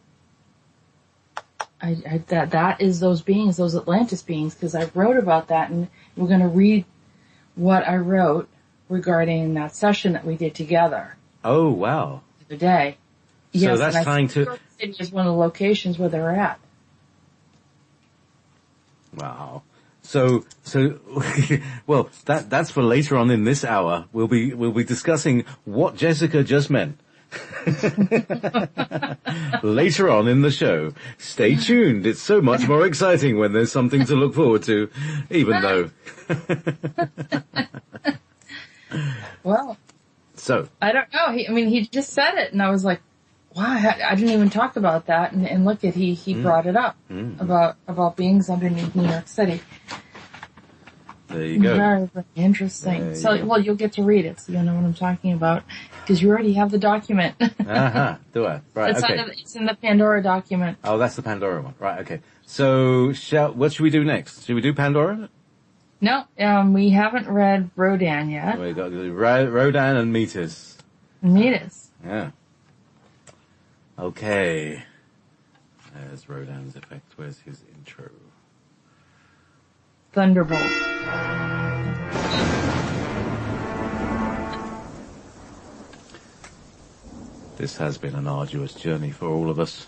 That is those beings, those Atlantis beings, because I wrote about that, and we're going to read what I wrote regarding that session that we did together. Oh, wow. The other day. So yes, that's trying to... New York City is one of the locations where they're at. Wow. So, well, that's for later on in this hour. We'll be discussing what Jessica just meant. Later on in the show. Stay tuned. It's so much more exciting when there's something to look forward to, even though. Well. So. I don't know. He just said it, and I was like, wow, I didn't even talk about that, and look at he brought it up about beings underneath New York City. There you go. Very, very interesting. Well, you'll get to read it, so you'll know what I'm talking about, because you already have the document. Do I? Right. Okay. It's in the Pandora document. Oh, that's the Pandora one. Right. Okay. So, what should we do next? Should we do Pandora? No, we haven't read Rhodan yet. We got Rhodan and Meetis. Meetis. Yeah. Okay. There's Rhodan's effect. Where's his intro? Thunderbolt. This has been an arduous journey for all of us.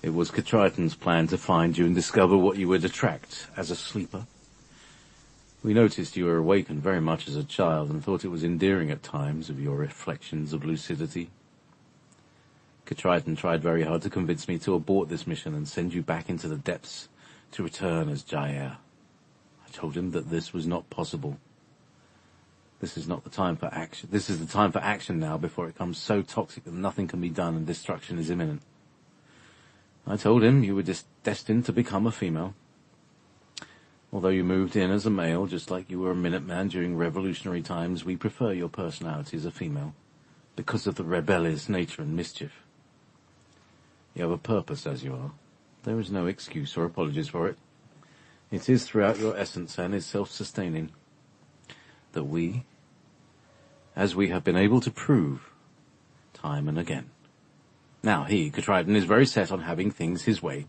It was Ketriton's plan to find you and discover what you would attract as a sleeper. We noticed you were awakened very much as a child and thought it was endearing at times of your reflections of lucidity. Ketriton tried very hard to convince me to abort this mission and send you back into the depths to return as Jair. I told him that this was not possible. This is not the time for action. This is the time for action now before it becomes so toxic that nothing can be done and destruction is imminent. I told him you were just destined to become a female. Although you moved in as a male, just like you were a Minuteman during revolutionary times, we prefer your personality as a female because of the rebellious nature and mischief. You have a purpose as you are. There is no excuse or apologies for it. It is throughout your essence and is self-sustaining that we, as we have been able to prove time and again. Now he, Ketriton, is very set on having things his way.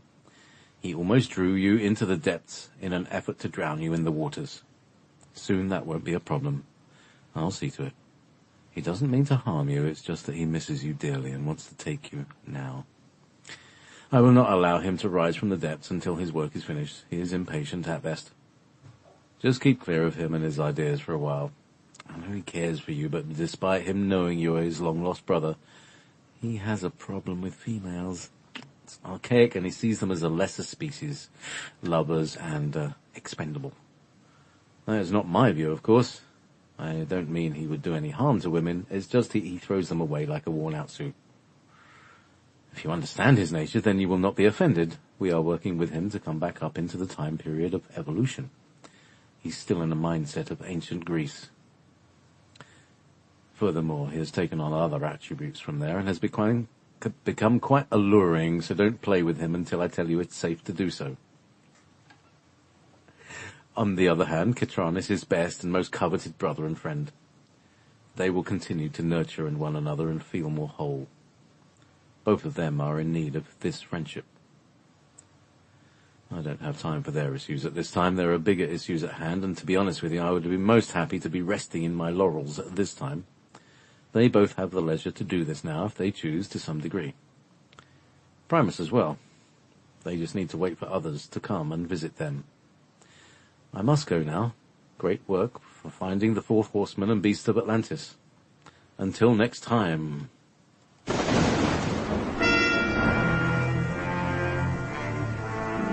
He almost drew you into the depths in an effort to drown you in the waters. Soon that won't be a problem. I'll see to it. He doesn't mean to harm you, it's just that he misses you dearly and wants to take you now. I will not allow him to rise from the depths until his work is finished. He is impatient at best. Just keep clear of him and his ideas for a while. I know he cares for you, but despite him knowing you are his long-lost brother, he has a problem with females. It's archaic and he sees them as a lesser species, lovers and expendable. That is not my view, of course. I don't mean he would do any harm to women, it's just he throws them away like a worn-out suit. If you understand his nature, then you will not be offended. We are working with him to come back up into the time period of evolution. He's still in a mindset of ancient Greece. Furthermore, he has taken on other attributes from there and has become quite alluring, so don't play with him until I tell you it's safe to do so. On the other hand, Ketriton is his best and most coveted brother and friend. They will continue to nurture in one another and feel more whole. Both of them are in need of this friendship. I don't have time for their issues at this time. There are bigger issues at hand, and to be honest with you, I would be most happy to be resting in my laurels at this time. They both have the leisure to do this now, if they choose, to some degree. Primus as well. They just need to wait for others to come and visit them. I must go now. Great work for finding the fourth horseman and beast of Atlantis. Until next time.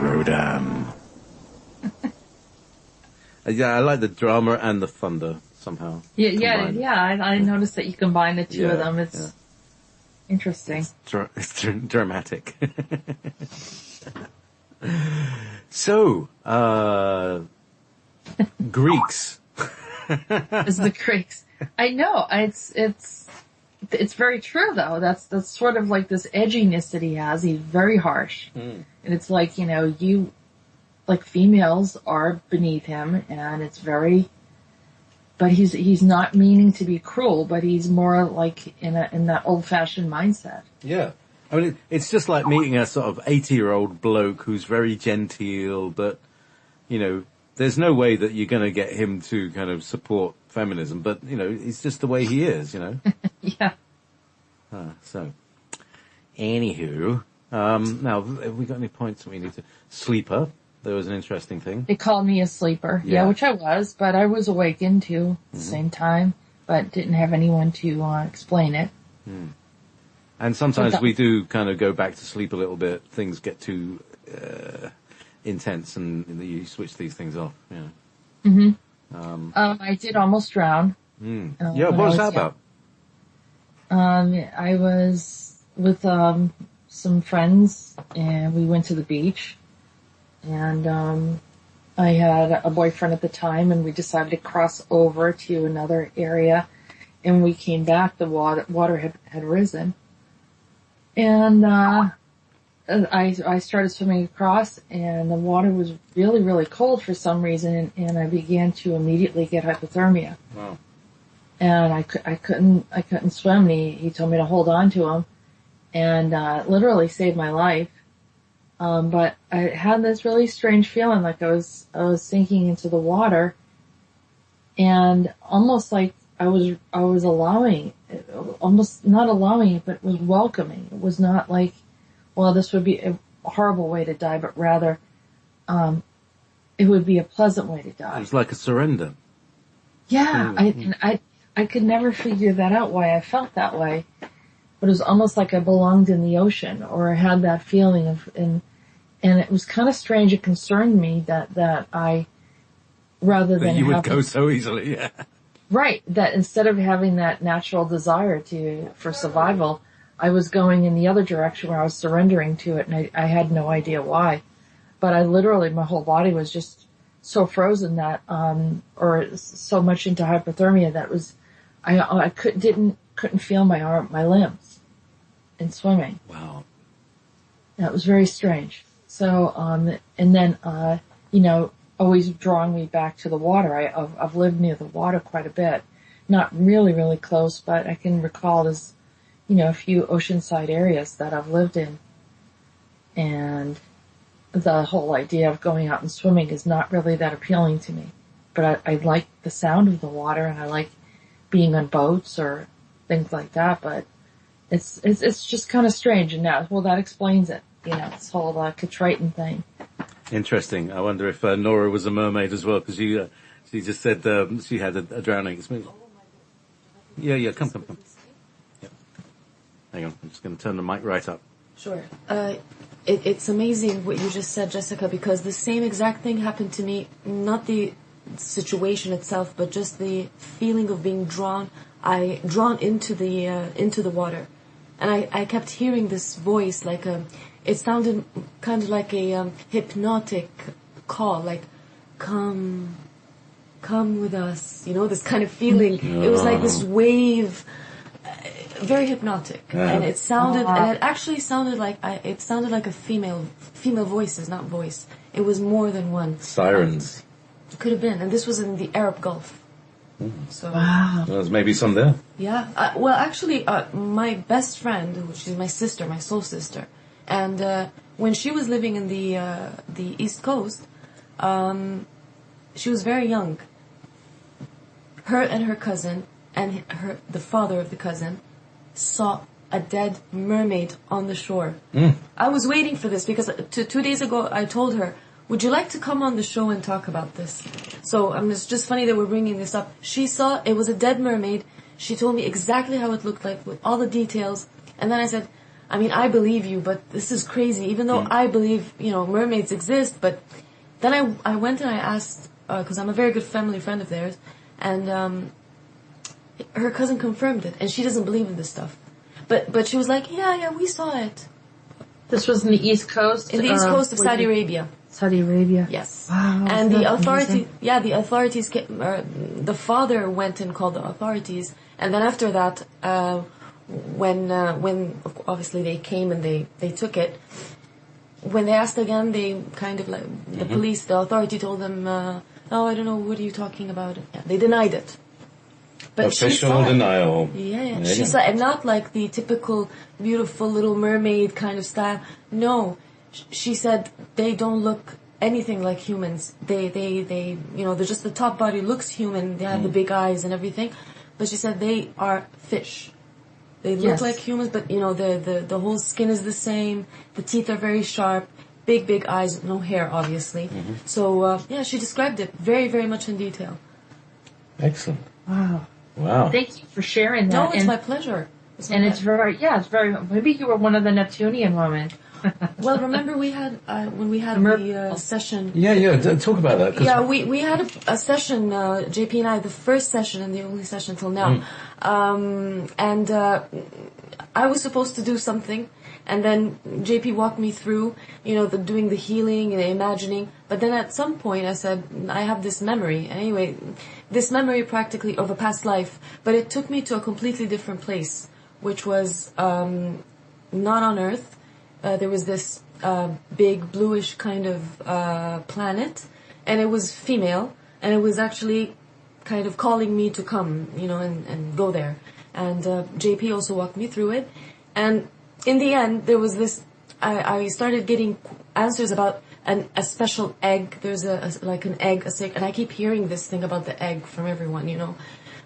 Rhodan. Yeah, I like the drama and the thunder somehow. I noticed that you combine the two of them. It's interesting. It's dramatic. So, Greeks. As the Greeks. I know. It's very true though. That's sort of like this edginess that he has. He's very harsh. And it's like, females are beneath him, and it's very, but he's not meaning to be cruel, but he's more like in that old fashioned mindset. Yeah. I mean, it's just like meeting a sort of 80-year-old bloke who's very genteel, but, there's no way that you're going to get him to kind of support feminism, but, it's just the way he is, Yeah. So, anywho, now, have we got any points that we need to... Sleeper, there was an interesting thing. They called me a sleeper. Yeah, which I was, but I was awakened too at the same time, but didn't have anyone to explain it. And sometimes we do kind of go back to sleep a little bit. Things get too intense, and you switch these things off. Yeah. I did almost drown. What was that about? I was with some friends, and we went to the beach, and I had a boyfriend at the time, and we decided to cross over to another area. And we came back, the water had risen. And I started swimming across, and the water was really, really cold for some reason, and I began to immediately get hypothermia. Wow. And I couldn't swim. He told me to hold on to him, and literally saved my life. But I had this really strange feeling, like I was sinking into the water, and almost like I was allowing, almost not allowing it, but was welcoming. It was not like, well, this would be a horrible way to die, but rather, it would be a pleasant way to die. It was like a surrender. Yeah, I could never figure that out, why I felt that way. But it was almost like I belonged in the ocean, or I had that feeling of, and it was kind of strange. It concerned me that I, rather than you would go so easily, yeah. Right, that instead of having that natural desire for survival, I was going in the other direction where I was surrendering to it, and I had no idea why. But I literally, my whole body was just so frozen that, or so much into hypothermia that I couldn't feel my limbs in swimming. Wow. That was very strange. So, and then, always drawing me back to the water. I've lived near the water quite a bit. Not really, really close, but I can recall there's, a few oceanside areas that I've lived in. And the whole idea of going out and swimming is not really that appealing to me. But I like the sound of the water, and I like being on boats or things like that, but it's just kind of strange. And now, well, that explains it. This whole Ketriton thing. Interesting. I wonder if Nora was a mermaid as well, because she just said she had a drowning experience. Yeah, come. Yeah. Hang on, I'm just going to turn the mic right up. Sure. It's amazing what you just said, Jessica, because the same exact thing happened to me, not the situation itself, but just the feeling of being drawn into the water. And I kept hearing this voice, like it sounded kind of like a hypnotic call, like, come, come with us, this kind of feeling. It was like this wave, very hypnotic, and it sounded, and it actually sounded like a female voices, not voice. It was more than one. Sirens. It could have been, and this was in the Arab Gulf. So Wow. There's maybe some there. yeah, well, actually, my best friend, she's my sister, my soul sister, and when she was living in the East Coast, she was very young. Her and her cousin and the father of the cousin saw a dead mermaid on the shore. I was waiting for this because 2 days ago I told her, would you like to come on the show and talk about this? So it's just funny that we're bringing this up. She saw it was a dead mermaid. She told me exactly how it looked like with all the details. And then I said, I mean, I believe you, but this is crazy. Even though I believe, mermaids exist, but then I went and I asked, because I'm a very good family friend of theirs, and her cousin confirmed it, and she doesn't believe in this stuff. But she was like, yeah, we saw it. This was in the East Coast? In the East Coast of Saudi Arabia. Saudi Arabia. Yes. Wow. And the authorities, amazing. the authorities came, the father went and called the authorities, and then after that, when obviously they came and they took it, when they asked again, they kind of like, the police, the authority told them, oh, I don't know, what are you talking about? Yeah, they denied it. But Official denial. Yeah, she saw it, not like the typical beautiful little mermaid kind of style. No, she said they don't look anything like humans. They they're just the top body looks human. They have the big eyes and everything, but she said they are fish. They look like humans, but the whole skin is the same. The teeth are very sharp. Big eyes, no hair, obviously. So she described it very, very much in detail. Excellent. Wow. Thank you for sharing that. No, it's my pleasure. It's very, maybe you were one of the Neptunian women. Well, remember we had, when we had the session. Yeah, talk about that. Yeah, we had a session, JP and I, the first session and the only session till now. And I was supposed to do something. And then JP walked me through, doing the healing and the imagining. But then at some point I said, I have this memory. Anyway, this memory practically of a past life. But it took me to a completely different place, which was not on Earth. There was this big bluish kind of planet. And it was female. And it was actually kind of calling me to come, and go there. And JP also walked me through it. And in the end, there was this, I started getting answers about a special egg. There's an egg, and I keep hearing this thing about the egg from everyone,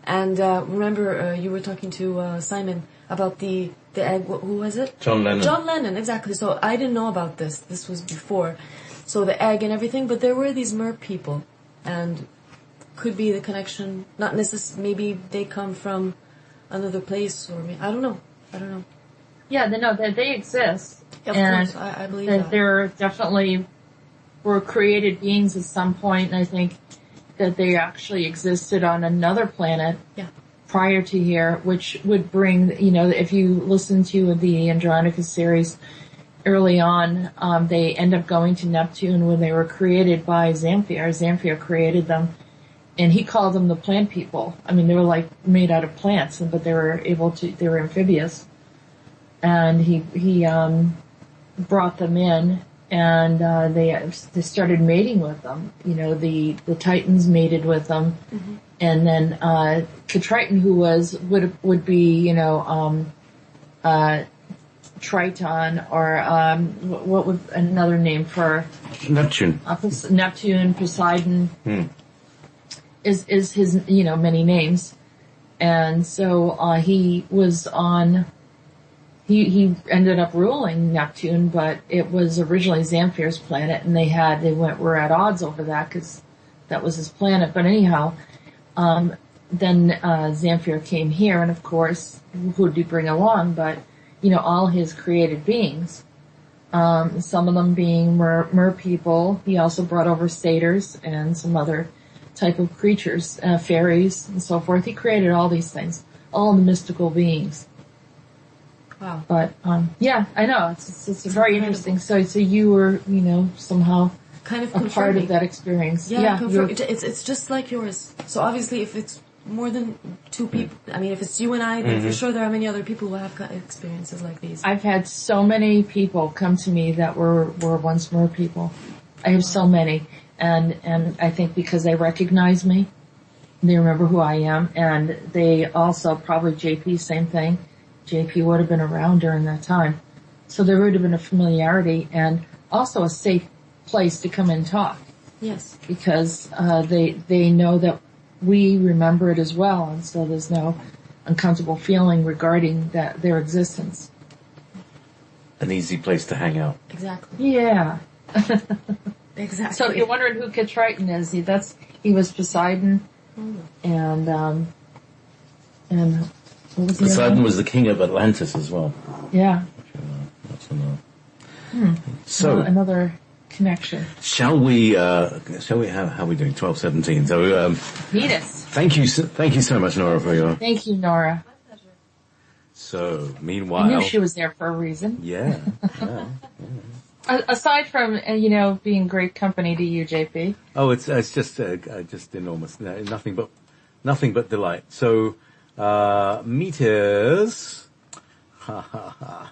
And remember, you were talking to Simon about the egg, who was it? John Lennon. John Lennon, exactly. So I didn't know about this. This was before. So the egg and everything, but there were these mer people, and could be the connection, not necessarily, maybe they come from another place, or I don't know. Yeah, they exist. Of course, I believe that. There definitely were created beings at some point, and I think that they actually existed on another planet prior to here, which would bring, if you listen to the Andronicus series early on, they end up going to Neptune when they were created by Zamfir. Zamfir created them, and he called them the plant people. I mean, they were like made out of plants, but they were amphibious. And he brought them in, and they started mating with them. The Titans mated with them, and then Ketriton, who would be Triton, or what would another name for Neptune? Neptune, Poseidon is his many names, and so he was on. He ended up ruling Neptune, but it was originally Zamfir's planet, and were at odds over that because that was his planet. But anyhow, then Zamfir came here, and of course, who did he bring along? But all his created beings, some of them being mer people. He also brought over satyrs and some other type of creatures, fairies and so forth. He created all these things, all the mystical beings. Wow. But, I know, it's very interesting. So you were, somehow kind of a part confirming. of that experience. Yeah, you're- it's just like yours. So obviously, if it's more than two people, I mean, if it's you and I, then for sure there are many other people who have experiences like these. I've had so many people come to me that were once mer people. I have so many, and I think because they recognize me, they remember who I am, and they also probably JP, same thing. JP would have been around during that time, so there would have been a familiarity and also a safe place to come and talk. Yes. Because they know that we remember it as well, and so there's no uncomfortable feeling regarding their existence. An easy place to hang out. Exactly. Yeah. Exactly. So you're wondering who Ketriton is? He was Poseidon, and what was the other Poseidon one? was the king of Atlantis as well. Yeah. That's another. So, Another connection. shall we, how are we doing? 12:17. So, Meetis. thank you so much, Nora, for your, Thank you, Nora. so, I meanwhile. knew she was there for a reason. Yeah. Aside from, being great company to you, JP. Oh, it's just enormous. No, nothing but delight. So, Meetis.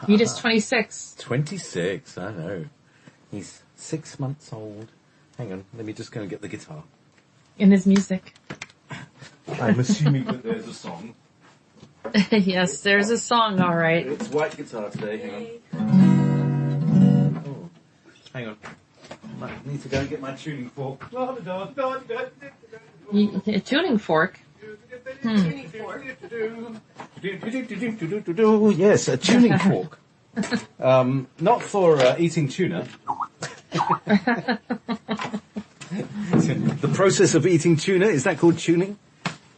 Meetis 26. 26, I know. He's 6 months old. Hang on, let me just go and get the guitar. In his music. I'm assuming that there's a song. Yes, there's a song, all right. It's white guitar today, hang on. Oh, hang on. I need to go and get my tuning fork. A tuning fork. Yes, a tuning fork. Not for eating tuna. The process of eating tuna, is that called tuning?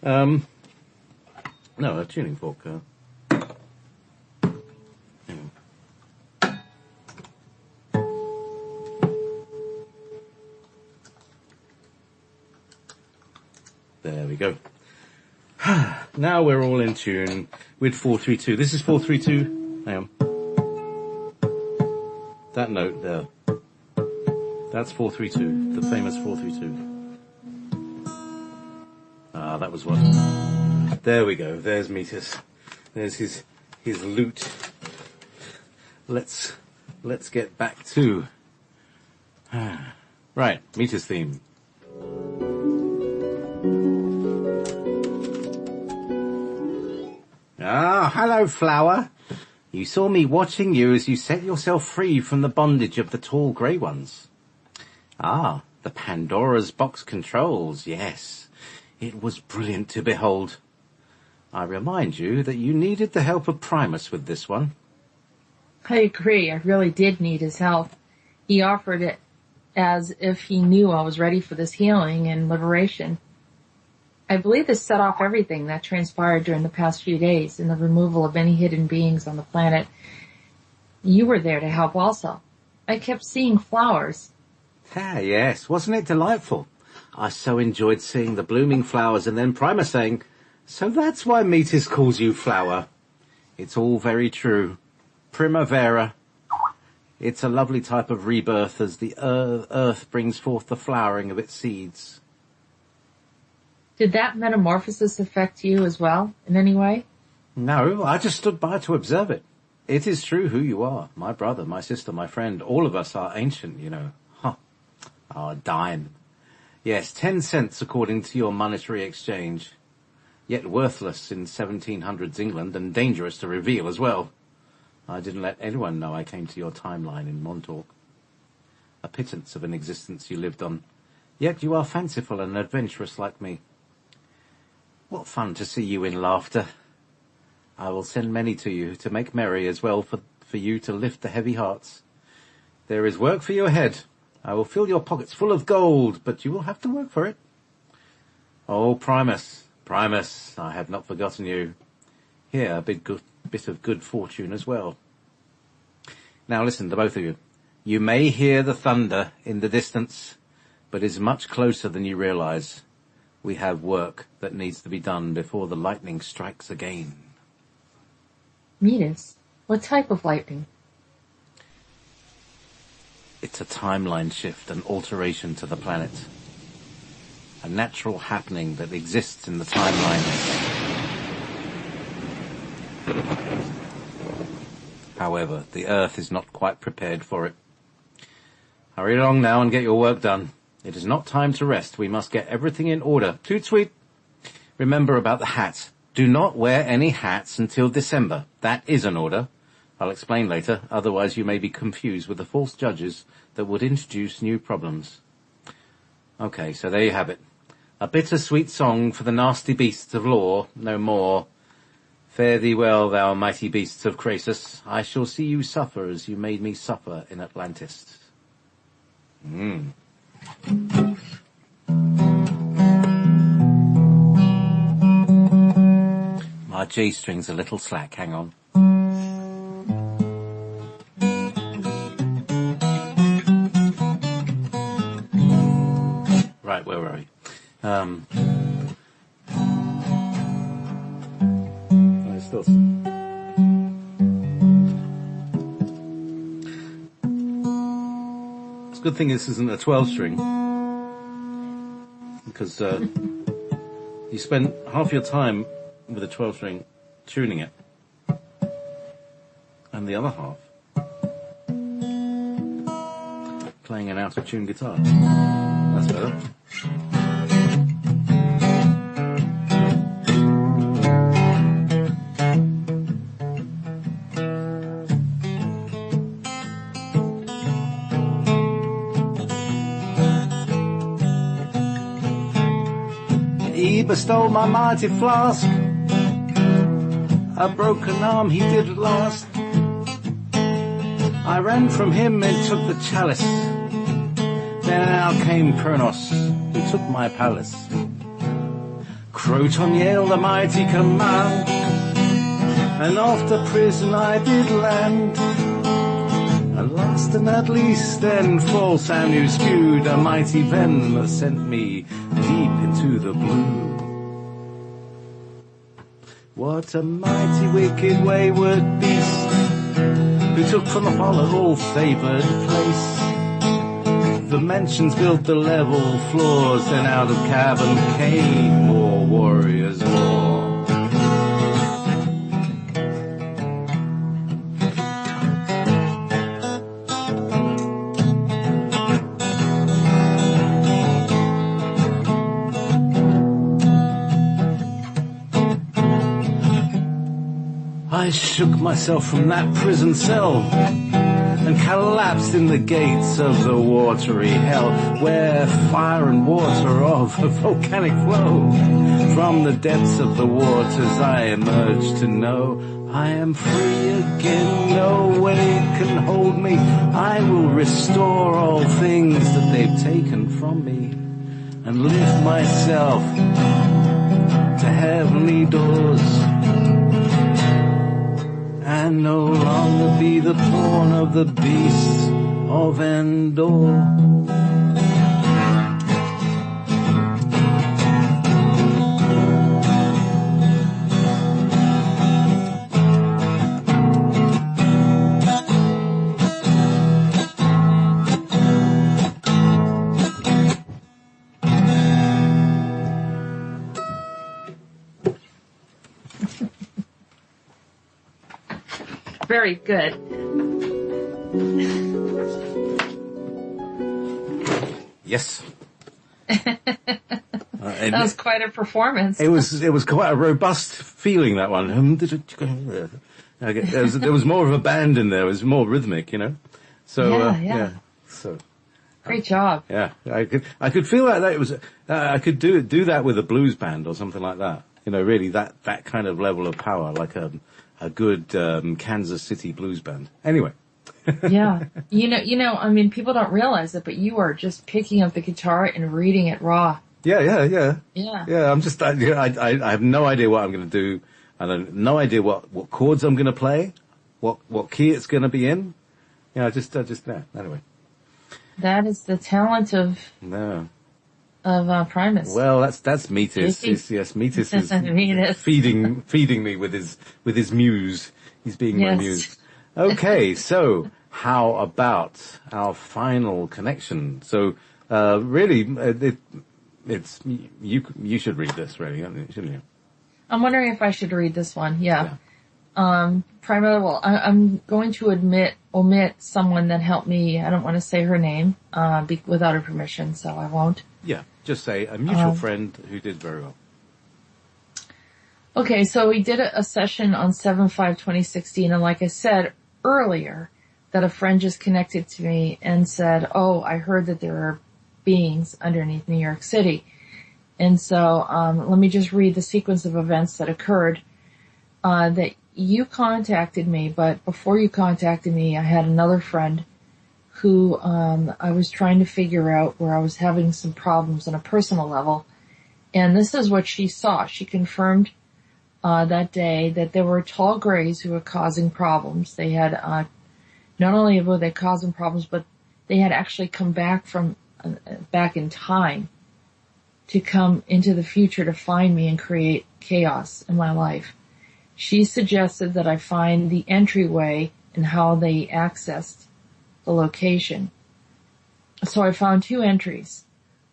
No, a tuning fork. Hang on. There we go. Now we're all in tune with 432. This is 432. Hang on. That note there. That's 432. The famous 432. Ah, that was what. There we go. There's Meetis. There's his lute. Let's get back to right, Meetis theme. Ah, hello, Flower. You saw me watching you as you set yourself free from the bondage of the tall grey ones. Ah, the Pandora's box controls, yes. It was brilliant to behold. I remind you that you needed the help of Primus with this one. I agree. I really did need his help. He offered it as if he knew I was ready for this healing and liberation. I believe this set off everything that transpired during the past few days in the removal of any hidden beings on the planet. You were there to help also. I kept seeing flowers. Ah, yes. Wasn't it delightful? I so enjoyed seeing the blooming flowers and then Primus saying, so that's why Meetis calls you Flower. It's all very true. Primavera. It's a lovely type of rebirth as the earth brings forth the flowering of its seeds. Did that metamorphosis affect you as well, in any way? No, I just stood by to observe it. It is true who you are. My brother, my sister, my friend, all of us are ancient, you know. Our dime. Yes, 10 cents according to your monetary exchange. Yet worthless in 1700s England and dangerous to reveal as well. I didn't let anyone know I came to your timeline in Montauk. A pittance of an existence you lived on. Yet you are fanciful and adventurous like me. What fun to see you in laughter. I will send many to you to make merry as well for you to lift the heavy hearts. There is work for you ahead. I will fill your pockets full of gold, but you will have to work for it. Oh, Primus, I have not forgotten you. Here, a bit of good fortune as well. Now listen to both of you. You may hear the thunder in the distance, but it's much closer than you realize. We have work that needs to be done before the lightning strikes again. Meetis? What type of lightning? It's a timeline shift, an alteration to the planet. A natural happening that exists in the timeline. However, the Earth is not quite prepared for it. Hurry along now and get your work done. It is not time to rest. We must get everything in order. Toot sweet. Remember about the hat. Do not wear any hats until December. That is an order. I'll explain later, otherwise you may be confused with the false judges that would introduce new problems. Okay, so there you have it. A bittersweet song for the nasty beasts of law, no more. Fare thee well, thou mighty beasts of Kratos. I shall see you suffer as you made me suffer in Atlantis. My G-string's a little slack, hang on. Right, where were we? Still. It's a good thing this isn't a 12-string, because you spend half your time with a 12-string tuning it, and the other half playing an out-of-tune guitar. That's better. He bestowed my mighty flask. A broken arm he did at last. I ran from him and took the chalice. Then out came Kronos, who took my palace. Kraton yelled a mighty command, and after prison I did land. At last and at least then false Anu spewed a mighty venom that sent me deep into the blue. What a mighty wicked wayward beast, who took from the hollow all favoured place. The mansions built the level floors, then out of cavern came more warriors more. I shook myself from that prison cell and collapsed in the gates of the watery hell, where fire and water of a volcanic flow. From the depths of the waters I emerged to know I am free again, no way can hold me. I will restore all things that they've taken from me and lift myself to heavenly doors, and no longer be the pawn of the beasts of Endor. Very good. Yes. That was quite a performance. It was quite a robust feeling, that one. There was more of a band in there. It was more rhythmic, you know. So yeah. So great job. yeah, I could feel that it was. I could do that with a blues band or something like that. You know, really that kind of level of power, like a good Kansas City blues band. Anyway. Yeah. You know, I mean, people don't realize it, but you are just picking up the guitar and reading it raw. Yeah. Yeah. I'm just, I have no idea what I'm going to do. I have no idea what chords I'm going to play, what key it's going to be in. You know, just anyway. That is the talent of Primus. Well, that's Meetis. Yes, Meetis is Meetis. feeding me with his muse. He's being my muse. Okay, so how about our final connection? So, really, it's you should read this, really, shouldn't you? I'm wondering if I should read this one. Yeah. Primarily, well, I'm going to omit someone that helped me. I don't want to say her name, without her permission, so I won't. Yeah, just say a mutual friend who did very well. Okay, so we did a session on 7/5/2016, and like I said earlier, that a friend just connected to me and said, "Oh, I heard that there are beings underneath New York City." And so, let me just read the sequence of events that occurred. That you contacted me, but before you contacted me, I had another friend who, I was trying to figure out where I was having some problems on a personal level. And this is what she saw. She confirmed, that day that there were tall grays who were causing problems. They had, not only were they causing problems, but they had actually come back back in time to come into the future to find me and create chaos in my life. She suggested that I find the entryway and how they accessed the location. So I found two entries.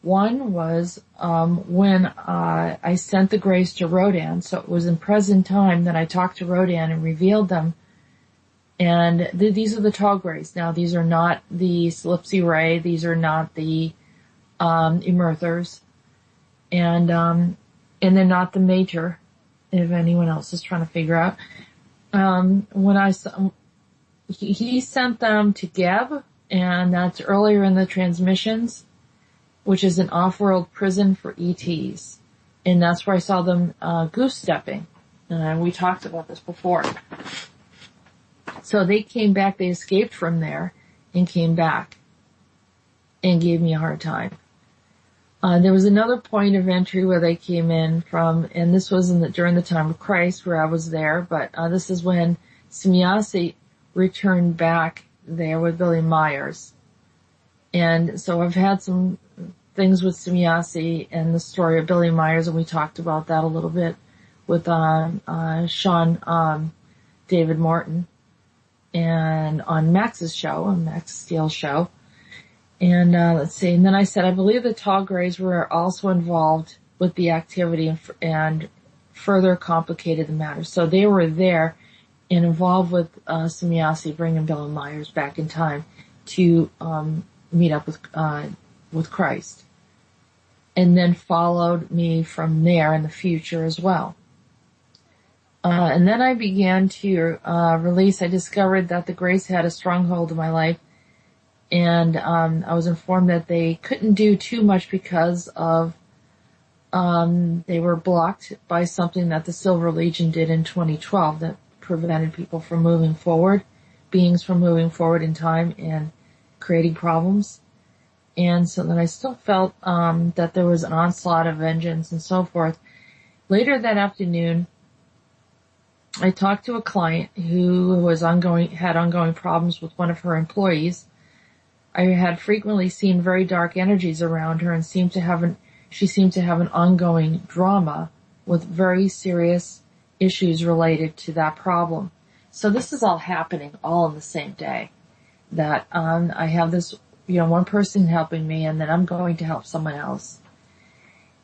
One was when I sent the grays to Rhodan, so it was in present time that I talked to Rhodan and revealed them. And these are the tall grays. Now, these are not the Slipsy Ray. These are not the Emerthers. And they're not the Mater, if anyone else is trying to figure out. He sent them to Geb, and that's earlier in the transmissions, which is an off-world prison for ETs. And that's where I saw them goose-stepping. And we talked about this before. So they came back, they escaped from there and came back and gave me a hard time. There was another point of entry where they came in from, and this was during the time of Christ where I was there, but this is when Semyasi returned back there with Billy Myers. And so I've had some things with Semyasi and the story of Billy Myers, and we talked about that a little bit with Sean David Morton and on Max's show, on Max Steele's show. And let's see, and then I said, I believe the tall grays were also involved with the activity and further complicated the matter. So they were there and involved with Semyasi bringing Bill and Myers back in time to meet up with Christ. And then followed me from there in the future as well. And then I began to release. I discovered that the grays had a stronghold in my life. And I was informed that they couldn't do too much because of they were blocked by something that the Silver Legion did in 2012 that prevented people from moving forward, beings from moving forward in time and creating problems. And so then I still felt that there was an onslaught of vengeance and so forth. Later that afternoon, I talked to a client who had ongoing problems with one of her employees. I had frequently seen very dark energies around her and she seemed to have an ongoing drama with very serious issues related to that problem. So this is all happening all in the same day. That I have this, one person helping me, and then I'm going to help someone else.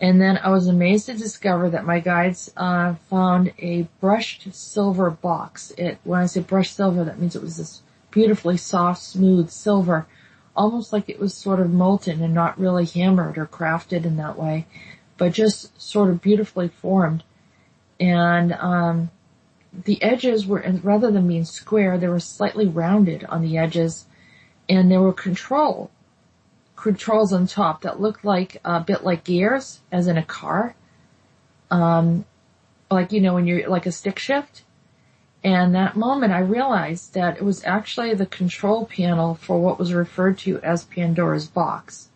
And then I was amazed to discover that my guides found a brushed silver box. When I say brushed silver, that means it was this beautifully soft, smooth silver, almost like it was sort of molten and not really hammered or crafted in that way, but just sort of beautifully formed. And the edges were, rather than being square, they were slightly rounded on the edges, and there were controls on top that looked like a bit like gears, as in a car, like when you're like a stick shift. And that moment I realized that it was actually the control panel for what was referred to as Pandora's box,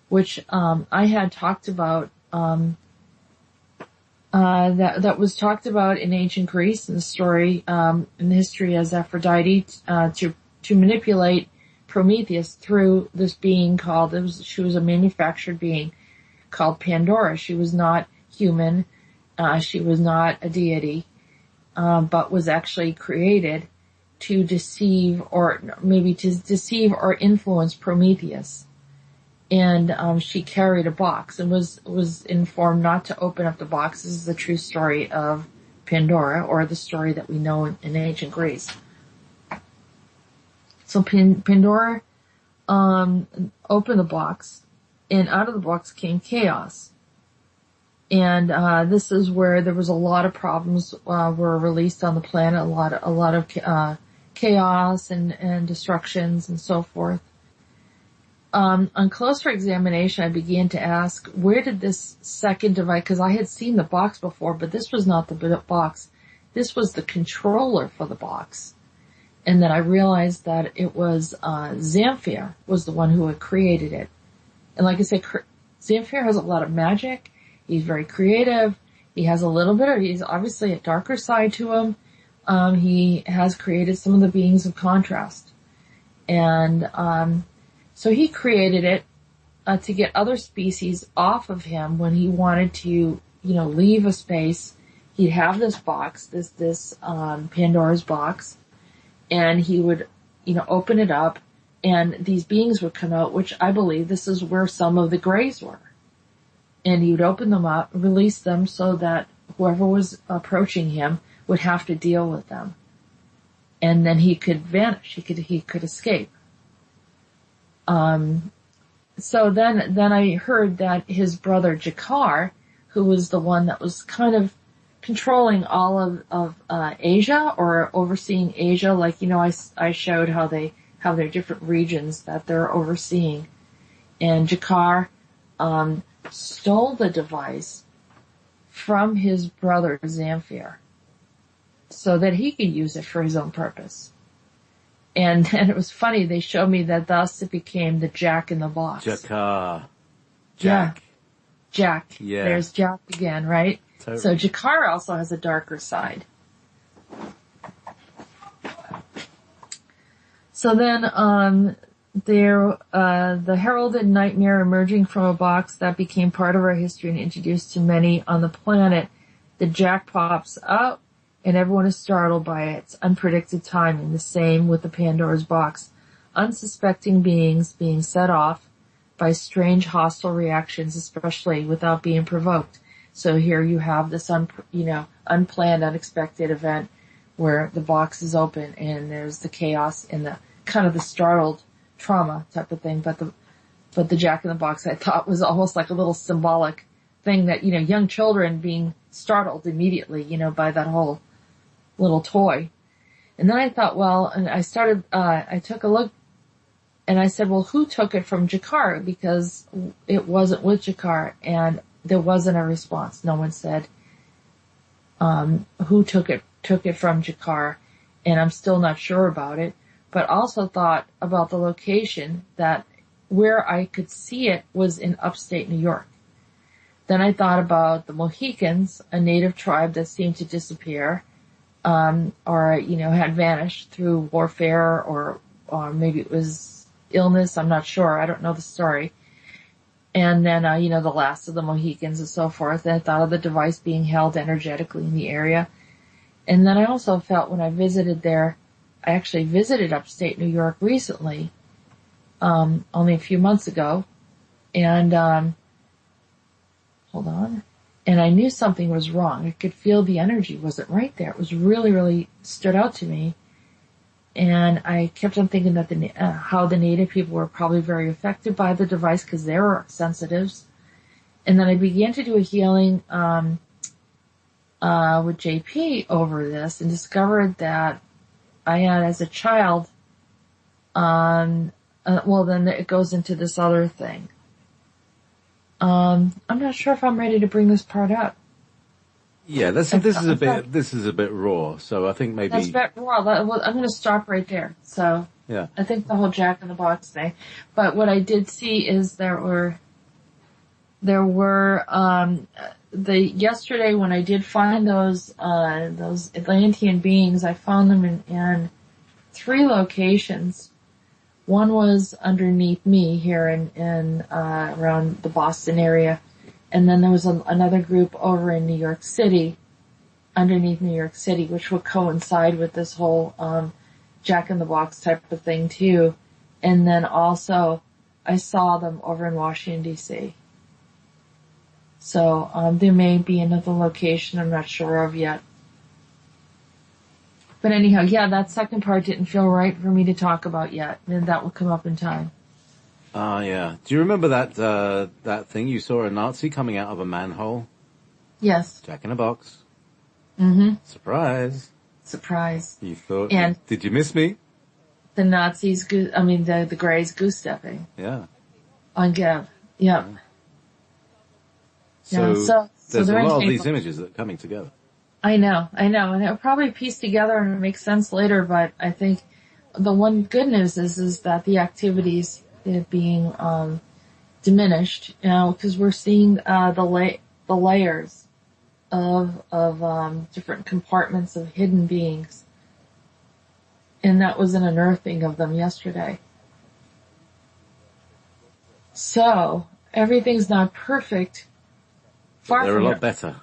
which I had talked about, that was talked about in ancient Greece in the story, in the history as Aphrodite, to manipulate Prometheus through this being she was a manufactured being called Pandora. She was not human, she was not a deity, but was actually created to deceive or influence Prometheus. And she carried a box and was informed not to open up the box. This is the true story of Pandora, or the story that we know in ancient Greece. So Pandora opened the box, and out of the box came chaos. And this is where there was a lot of problems were released on the planet, a lot of chaos and destructions and so forth. On closer examination, I began to ask, where did this second device, because I had seen the box before, but this was not the box. This was the controller for the box. And then I realized that it was Zamfir was the one who had created it. And like I said, Zamfir has a lot of magic. He's very creative. He has he's obviously a darker side to him. He has created some of the beings of contrast. And so he created it to get other species off of him when he wanted to, leave a space. He'd have this box, this Pandora's box, and he would, open it up, and these beings would come out, which I believe this is where some of the Greys were. And he would open them up, release them so that whoever was approaching him would have to deal with them. And then he could vanish. He could escape. So then I heard that his brother Jakar, who was the one that was kind of controlling all of Asia, or overseeing Asia, like, I showed how they have their different regions that they're overseeing. And Jakar, stole the device from his brother Zamfir so that he could use it for his own purpose. And it was funny, they showed me that thus it became the Jack in the Box. Jakar. Jack. Jack. Yeah. There's Jack again, right? Totally. So Jakar also has a darker side. So then, the heralded nightmare emerging from a box that became part of our history and introduced to many on the planet. The Jack pops out, and everyone is startled by its unpredicted timing. The same with the Pandora's box. Unsuspecting beings being set off by strange hostile reactions, especially without being provoked. So here you have this unplanned, unexpected event where the box is open and there's the chaos and the kind of the startled trauma type of thing. But the Jack in the Box, I thought, was almost like a little symbolic thing that, young children being startled immediately, by that whole little toy. And then I thought, and I started, I took a look and I said, well, who took it from Jakar? Because it wasn't with Jakar, and there wasn't a response. No one said, who took it from Jakar, and I'm still not sure about it. But also thought about the location, that where I could see it was in upstate New York. Then I thought about the Mohicans, a native tribe that seemed to disappear, or had vanished through warfare, or maybe it was illness. I'm not sure. I don't know the story. And then, the last of the Mohicans and so forth. And I thought of the device being held energetically in the area. And then I also felt when I visited there, I actually visited upstate New York recently, only a few months ago, and, hold on, and I knew something was wrong. I could feel the energy wasn't right there. It was really, really stood out to me, and I kept on thinking that how the native people were probably very affected by the device because they were sensitives. And then I began to do a healing, with JP over this, and discovered that I had, as a child, then it goes into this other thing. I'm not sure if I'm ready to bring this part up. Yeah, this is a bit raw, so I think maybe that's a bit raw. I'm going to stop right there. So yeah, I think the whole Jack in the Box thing. But what I did see is there were yesterday when I did find those Atlantean beings, I found them in 3 locations. One was underneath me here in around the Boston area. And then there was another group over in New York City, underneath New York City, which would coincide with this whole, Jack in the Box type of thing too. And then also I saw them over in Washington DC. So, there may be another location I'm not sure of yet. But anyhow, yeah, that second part didn't feel right for me to talk about yet, and that will come up in time. Yeah. Do you remember that thing you saw a Nazi coming out of a manhole? Yes. Jack in a Box. Mm-hmm. Surprise. Surprise. You thought, And did you miss me? the Nazis, the Greys goose stepping Yeah. on Geb. Yep. So, Yeah, so there's a they're in lot of these April. images that are coming together. I know, and it'll probably piece together and make sense later, but I think the one good news is that the activities are being, diminished, because we're seeing, the layers of different compartments of hidden beings. And that was an unearthing of them yesterday. So, everything's not perfect. Far They're from a lot it. better.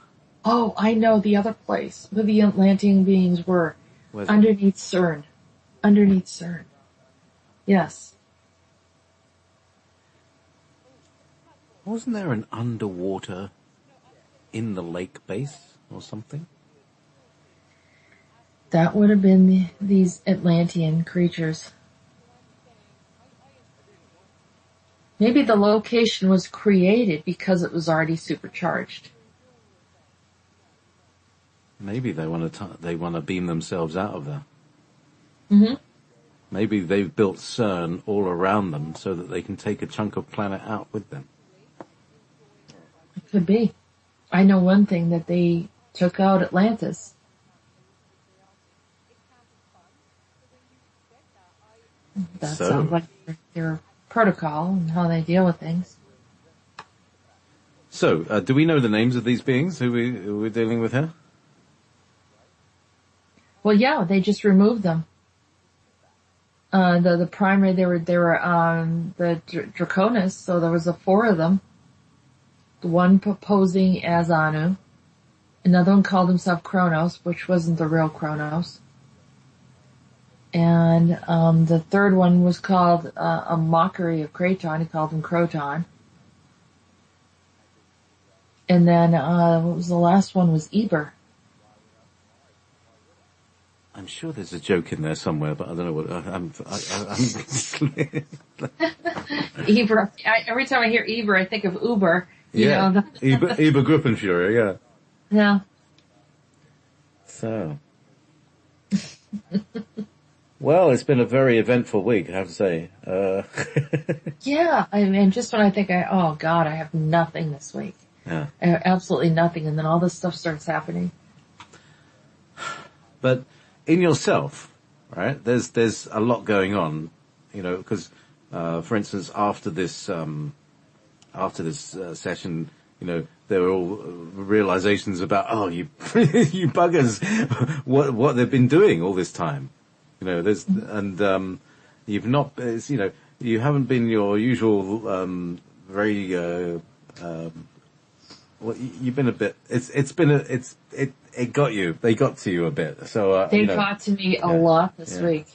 Oh, I know the other place where the Atlantean beings were. Where's Underneath CERN. Underneath CERN. Yes. Wasn't there an underwater in the lake base or something? That would have been these Atlantean creatures. Maybe the location was created because it was already supercharged. Maybe they want to beam themselves out of there. Mm-hmm. Maybe they've built CERN all around them so that they can take a chunk of planet out with them. It could be. I know one thing, that they took out Atlantis. That So? sounds like their protocol and how they deal with things. So, do we know the names of these beings who we're dealing with here? Well, yeah, they just removed them. The primary, they were the Draconis, so there was 4 of them. The one posing as Anu. Another one called himself Kronos, which wasn't the real Kronos. And, the third one was called, a mockery of Kraton. He called him Croton. And then, what was the last one was Eber. I'm sure there's a joke in there somewhere, but I don't know what. I'm Eber. Every time I hear Eber, I think of Uber. yeah, You know, Eber Gruppenführer, yeah. yeah. So, well, it's been a very eventful week, I have to say. Yeah. I mean, just when I think oh God, I have nothing this week. Yeah. I have absolutely nothing, and then all this stuff starts happening. But in yourself, right? There's a lot going on, because, for instance, after this session, there were all realizations about, you, you buggers, what they've been doing all this time. You've not, you haven't been your usual, very, well, you've been a bit. It got you. They got to you a bit. So They got to me a lot this week,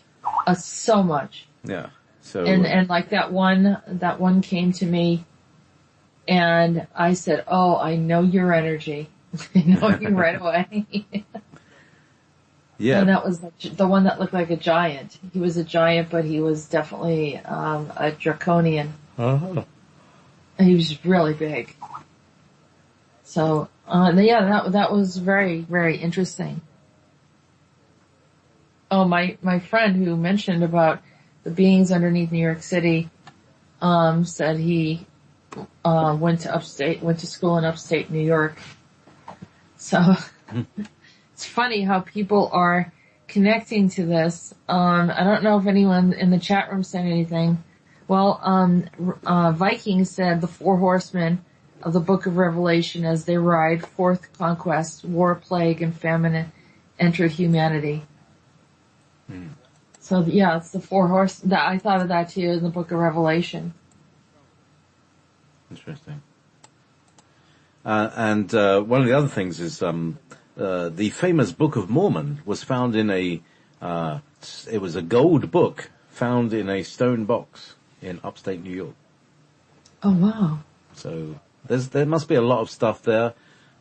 so much. Yeah. So And like that one came to me, and I said, "Oh, I know your energy. I know you right away." yeah. And that was the one that looked like a giant. He was a giant, but he was definitely a draconian. Uh-huh. And he was really big. So, that was very, very interesting. Oh, my friend who mentioned about the beings underneath New York City, said he, went to school in upstate New York. So, it's funny how people are connecting to this. I don't know if anyone in the chat room said anything. Well, Viking said the 4 horsemen of the Book of Revelation as they ride forth conquest, war, plague, and famine enter humanity. So yeah, it's the 4 horse. I thought of that too in the Book of Revelation. Interesting. And one of the other things is the famous Book of Mormon was found in a it was a gold book found in a stone box in upstate New York. Oh, wow. So there must be a lot of stuff there.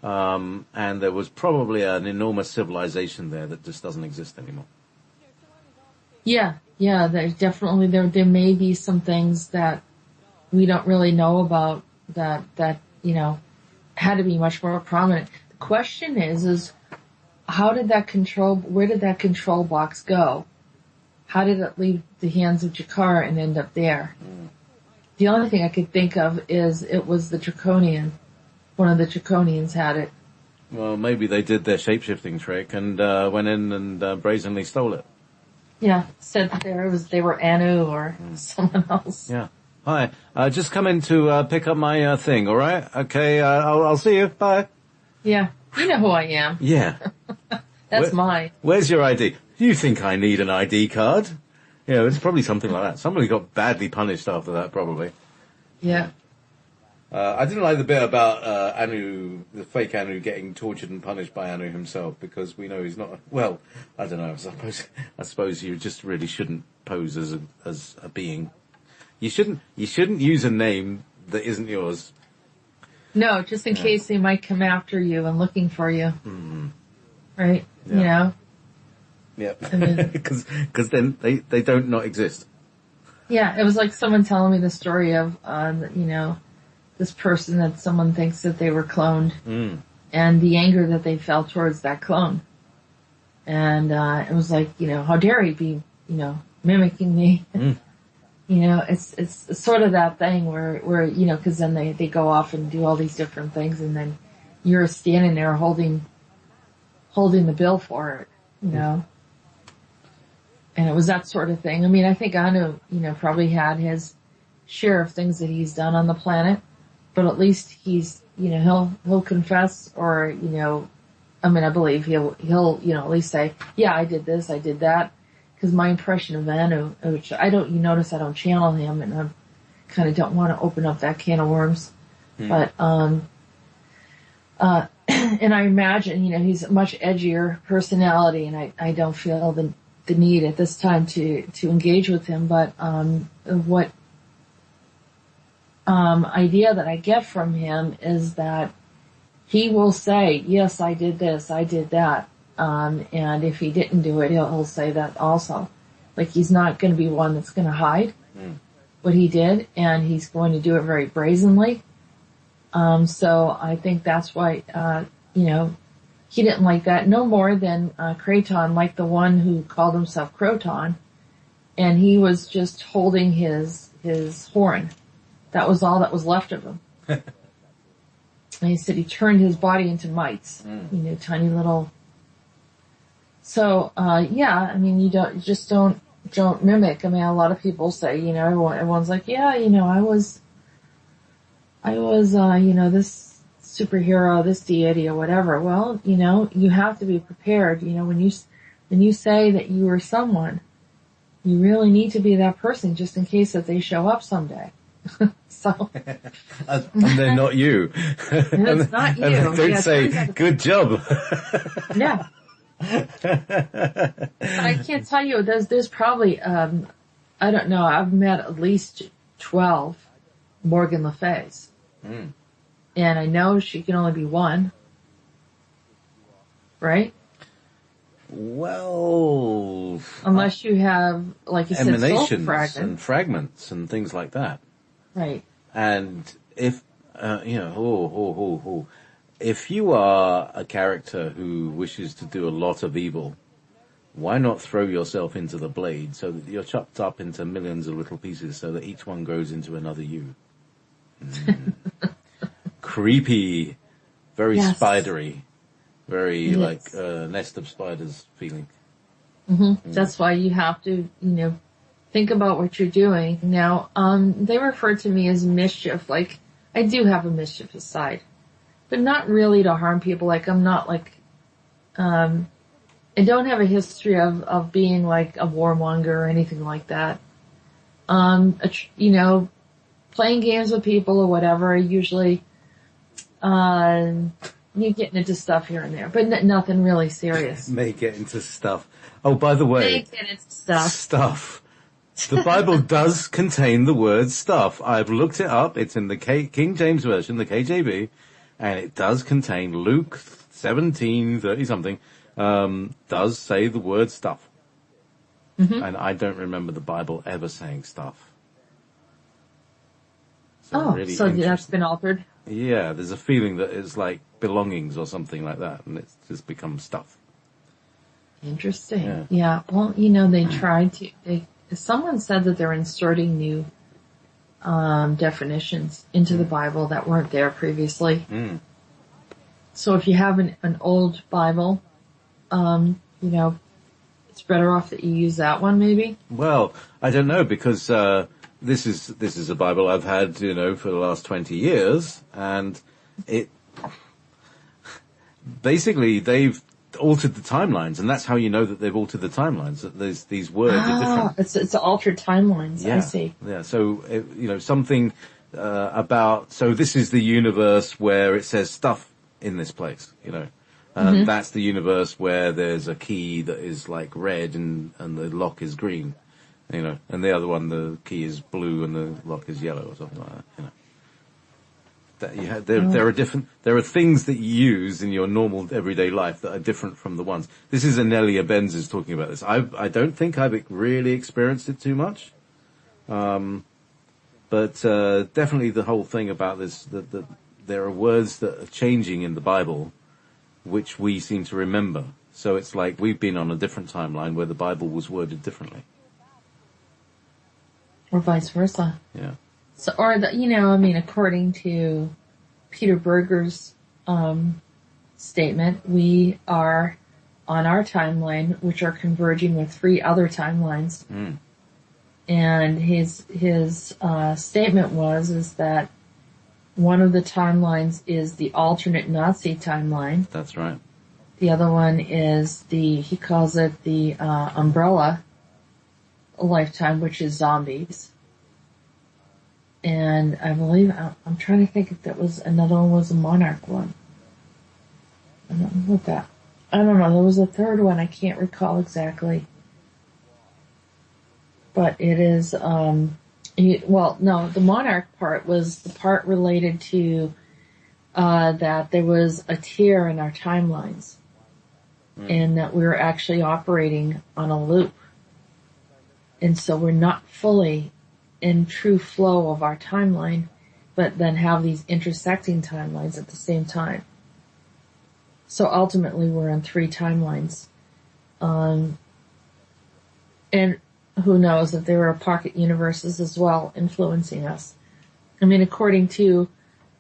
And there was probably an enormous civilization there that just doesn't exist anymore. Yeah, there definitely, there may be some things that we don't really know about that, had to be much more prominent. The question is where did that control box go? How did it leave the hands of Jakar and end up there? The only thing I could think of is it was the Draconian. One of the Draconians had it. Well, maybe they did their shape-shifting trick and went in and brazenly stole it. Yeah, said that they were Anu or someone else. Yeah. Hi. Just come in to pick up my thing, all right? Okay, I'll see you. Bye. Yeah, you know who I am. Yeah. That's mine. Where's your ID? You think I need an ID card? Yeah, it's probably something like that. Somebody got badly punished after that, probably. Yeah. I didn't like the bit about Anu, the fake Anu, getting tortured and punished by Anu himself, because we know he's not. Well, I don't know. I suppose you just really shouldn't pose as a being. You shouldn't use a name that isn't yours. No, just in case they might come after you and looking for you. Mm-hmm. Right? Yeah. Yeah. Because then they don't not exist. Yeah, it was like someone telling me the story of, this person that someone thinks that they were cloned, and the anger that they felt towards that clone. And it was like, how dare he be, mimicking me? It's sort of that thing where because then they go off and do all these different things, and then you're standing there holding the bill for it, And it was that sort of thing. I mean, I think Anu, probably had his share of things that he's done on the planet, but at least he's, he'll confess, or, I believe he'll, at least say, yeah, I did this, I did that. Because my impression of Anu, which you notice I don't channel him, and I kind of don't want to open up that can of worms. But, and I imagine, he's a much edgier personality, and I don't feel the need at this time to engage with him. But, what, idea that I get from him is that he will say, yes, I did this, I did that. And if he didn't do it, he'll say that also. Like, he's not going to be one that's going to hide what he did, and he's going to do it very brazenly. So I think that's why, he didn't like that no more than, Kraton, like the one who called himself Kraton, and he was just holding his horn. That was all that was left of him. And he said he turned his body into mites, tiny little. So, you don't mimic. I mean, a lot of people say, everyone's like, yeah, I was, this superhero, this deity or whatever. Well, you have to be prepared. When you say that you were someone, you really need to be that person just in case that they show up someday. So. And they're not you. And it's not you. And they don't say, good job. Yeah. I can't tell you, there's probably, I don't know, I've met at least 12 Morgan Le Fays. And I know she can only be one. Right? Well... Unless you have, like you said, emanations soul and fragments and things like that. Right. And if, if you are a character who wishes to do a lot of evil, why not throw yourself into the blade so that you're chopped up into millions of little pieces so that each one grows into another you? Creepy, very spidery, very like nest of spiders feeling. That's why you have to, think about what you're doing. Now, they refer to me as mischief. Like, I do have a mischievous side, but not really to harm people. Like, I'm not like, I don't have a history of being like a warmonger or anything like that. Playing games with people or whatever, usually, you getting into stuff here and there, but nothing really serious. May get into stuff. Oh, by the way. May get into stuff. Stuff. The Bible does contain the word stuff. I've looked it up. It's in the King James Version, the KJV, and it does contain Luke 17:30-something, does say the word stuff. Mm-hmm. And I don't remember the Bible ever saying stuff. So that's been altered? Yeah, there's a feeling that it's like belongings or something like that, and it's just become stuff. Interesting. Yeah. Well, they tried to. Someone said that they're inserting new definitions into the Bible that weren't there previously. Mm. So if you have an old Bible, it's better off that you use that one, maybe. Well, I don't know, because this is a Bible I've had, for the last 20 years, and it basically they've altered the timelines, and that's how you know that they've altered the timelines. That these words are different. It's altered timelines. Yeah. I see. Yeah. So something about. So this is the universe where it says stuff in this place. Mm-hmm. That's the universe where there's a key that is like red and the lock is green. And the other one, the key is blue and the lock is yellow or something like that. There are things that you use in your normal everyday life that are different from the ones. This is Anelia Benz is talking about this. I don't think I've really experienced it too much. But definitely the whole thing about this, that there are words that are changing in the Bible, which we seem to remember. So it's like we've been on a different timeline where the Bible was worded differently. Or vice versa. Yeah. So, according to Peter Berger's statement, we are on our timeline, which are converging with 3 other timelines. Mm. And his statement is that one of the timelines is the alternate Nazi timeline. That's right. The other one is he calls it the umbrella lifetime, which is zombies. And I believe, I'm trying to think if that was, another one was a monarch one. I don't know what that, I don't know, there was a third one, I can't recall exactly. But it is, the monarch part was the part related to, that there was a tear in our timelines. And that we were actually operating on a loop. And so we're not fully in true flow of our timeline, but then have these intersecting timelines at the same time. So ultimately we're in 3 timelines. And who knows if there are pocket universes as well influencing us. According to,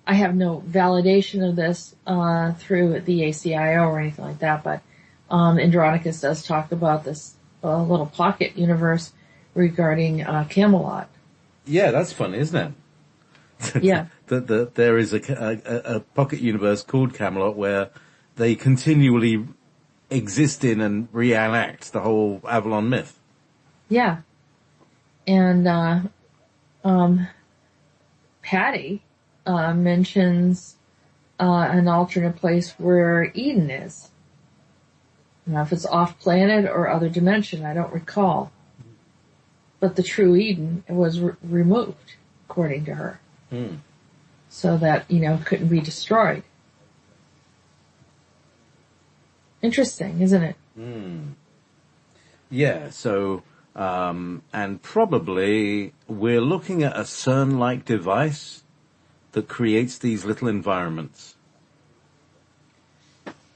I have no validation of this, through the ACIO or anything like that, but, Andronicus does talk about this, little pocket universe regarding, Camelot. Yeah, that's fun, isn't it? Yeah. that there is a pocket universe called Camelot where they continually exist in and reenact the whole Avalon myth. Yeah. And, Patty, mentions, an alternate place where Eden is. Now, if it's off planet or other dimension, I don't recall. But the true Eden was removed, according to her. Mm. So that, couldn't be destroyed. Interesting, isn't it? Mm. Yeah, so, and probably we're looking at a CERN-like device that creates these little environments.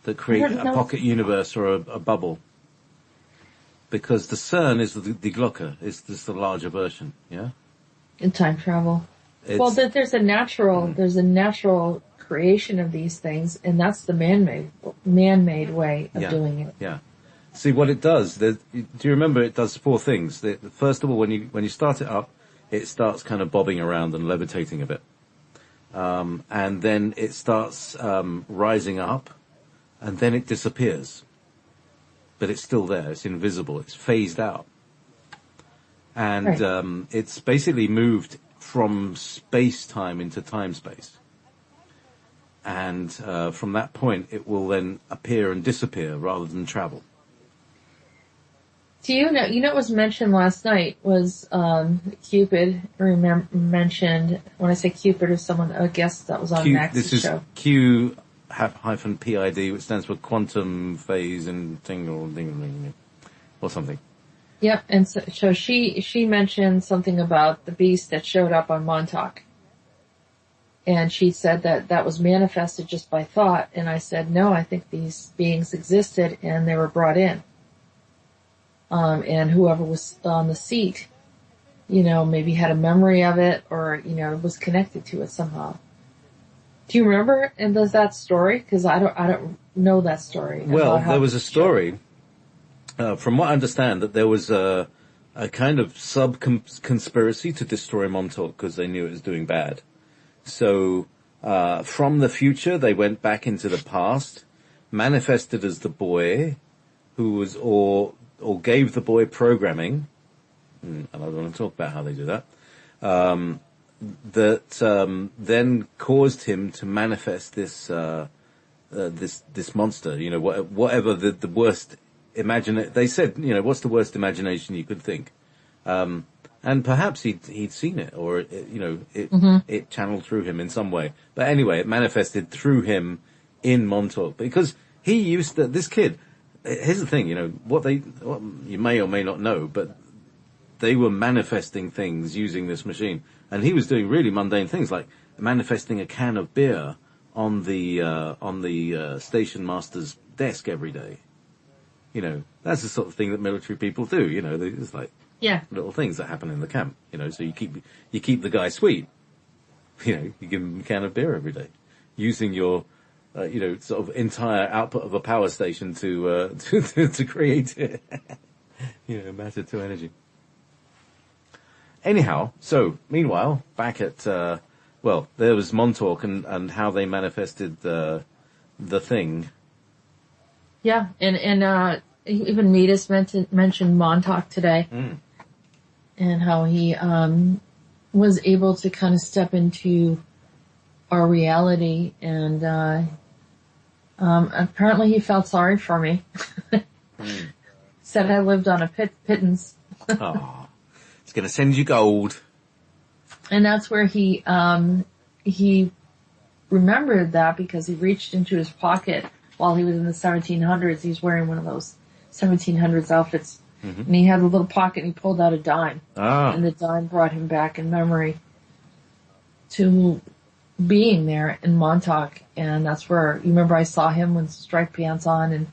That create a pocket universe or a bubble. Because the CERN is the Glocke, it's just the larger version, yeah? In time travel. There's a natural creation of these things, and that's the man-made way of doing it. Yeah. See what it does. Do you remember it does 4 things? First of all, when you start it up, it starts kind of bobbing around and levitating a bit. And then it starts, rising up, and then it disappears. But it's still there. It's invisible. It's phased out. And, it's basically moved from space-time into time-space. and from that point it will then appear and disappear rather than travel. Do you know what was mentioned last night was, Cupid mentioned, when I say Cupid or someone, a guest that was on Max's This is show. Q-PID, which stands for quantum phase and tingle or something. Yep, and so she mentioned something about the beast that showed up on Montauk. And she said that was manifested just by thought, and I said, no, I think these beings existed and they were brought in. And whoever was on the seat, maybe had a memory of it or, was connected to it somehow. Do you remember, and does that story? Cause I don't know that story. Well, there was a story, from what I understand, that there was a kind of sub-conspiracy to destroy Montauk because they knew it was doing bad. So, from the future, they went back into the past, manifested as the boy who was, or gave the boy programming, and I don't want to talk about how they do that, then caused him to manifest this monster, whatever the worst they said, what's the worst imagination you could think? And perhaps he'd seen it, or it channeled through him in some way. But anyway, it manifested through him in Montauk, because he used this kid. Here's the thing, what you may or may not know, but they were manifesting things using this machine. And he was doing really mundane things, like manifesting a can of beer on the station master's desk every day. That's the sort of thing that military people do, there's like little things that happen in the camp, so you keep the guy sweet. You give him a can of beer every day, using your sort of entire output of a power station to create it, matter to energy. Anyhow, so meanwhile, back at there was Montauk and how they manifested the thing. Yeah, and even Meetis mentioned Montauk today, and how he was able to kind of step into our reality, and apparently he felt sorry for me. Said I lived on a pittance. Oh, it's going to send you gold. And that's where he remembered that, because he reached into his pocket while he was in the 1700s. He was wearing one of those 1700s outfits. And he had a little pocket and he pulled out a dime. And the dime brought him back in memory to being there in Montauk. And that's where, you remember I saw him with striped pants on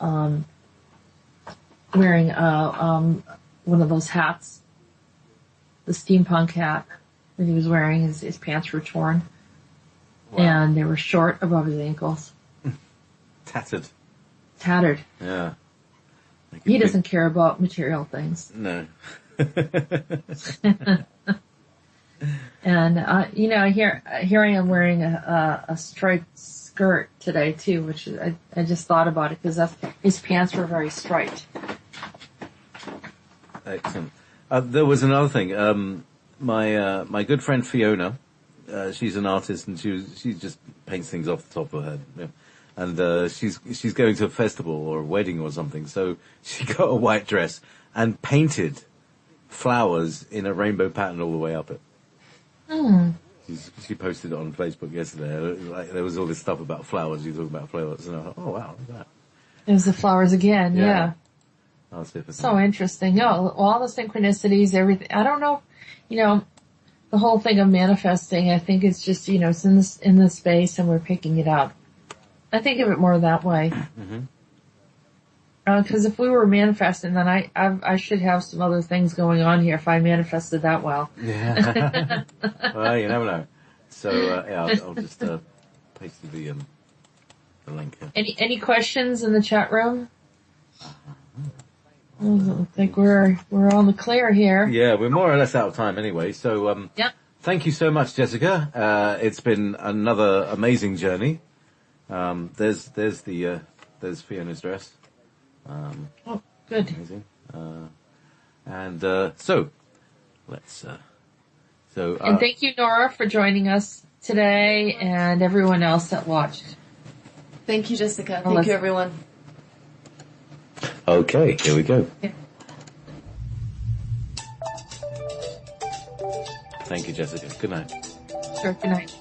and wearing one of those hats, the steampunk hat that he was wearing. His pants were torn. Wow. And they were short above his ankles. Tattered. Yeah. He doesn't care about material things. No. And, here I am wearing a striped skirt today too, which I just thought about it because his pants were very striped. Excellent. There was another thing. My good friend Fiona, she's an artist and she just paints things off the top of her head. Yeah. And she's going to a festival or a wedding or something, so she got a white dress and painted flowers in a rainbow pattern all the way up it. She posted it on Facebook yesterday. Like, there was all this stuff about flowers. You talk about flowers, and I thought, oh wow, look at that. It was the flowers again, yeah. I'll see if so interesting. No, all the synchronicities, everything. I don't know, the whole thing of manifesting. I think it's just, it's in this space, and we're picking it up. I think of it more that way. Because if we were manifesting, then I should have some other things going on here if I manifested that well. Yeah. Well, you never know. So, I'll just paste the link here. Any questions in the chat room? I think we're on the clear here. Yeah, we're more or less out of time anyway. So, Thank you so much, Jessica. It's been another amazing journey. There's Fiona's dress. Oh, good. Amazing. So let's. And thank you, Nora, for joining us. today and everyone else that watched. Thank you, Jessica. Well, Thank you, everyone. Okay, here we go. Yeah. Thank you, Jessica. Good night. Sure, good night.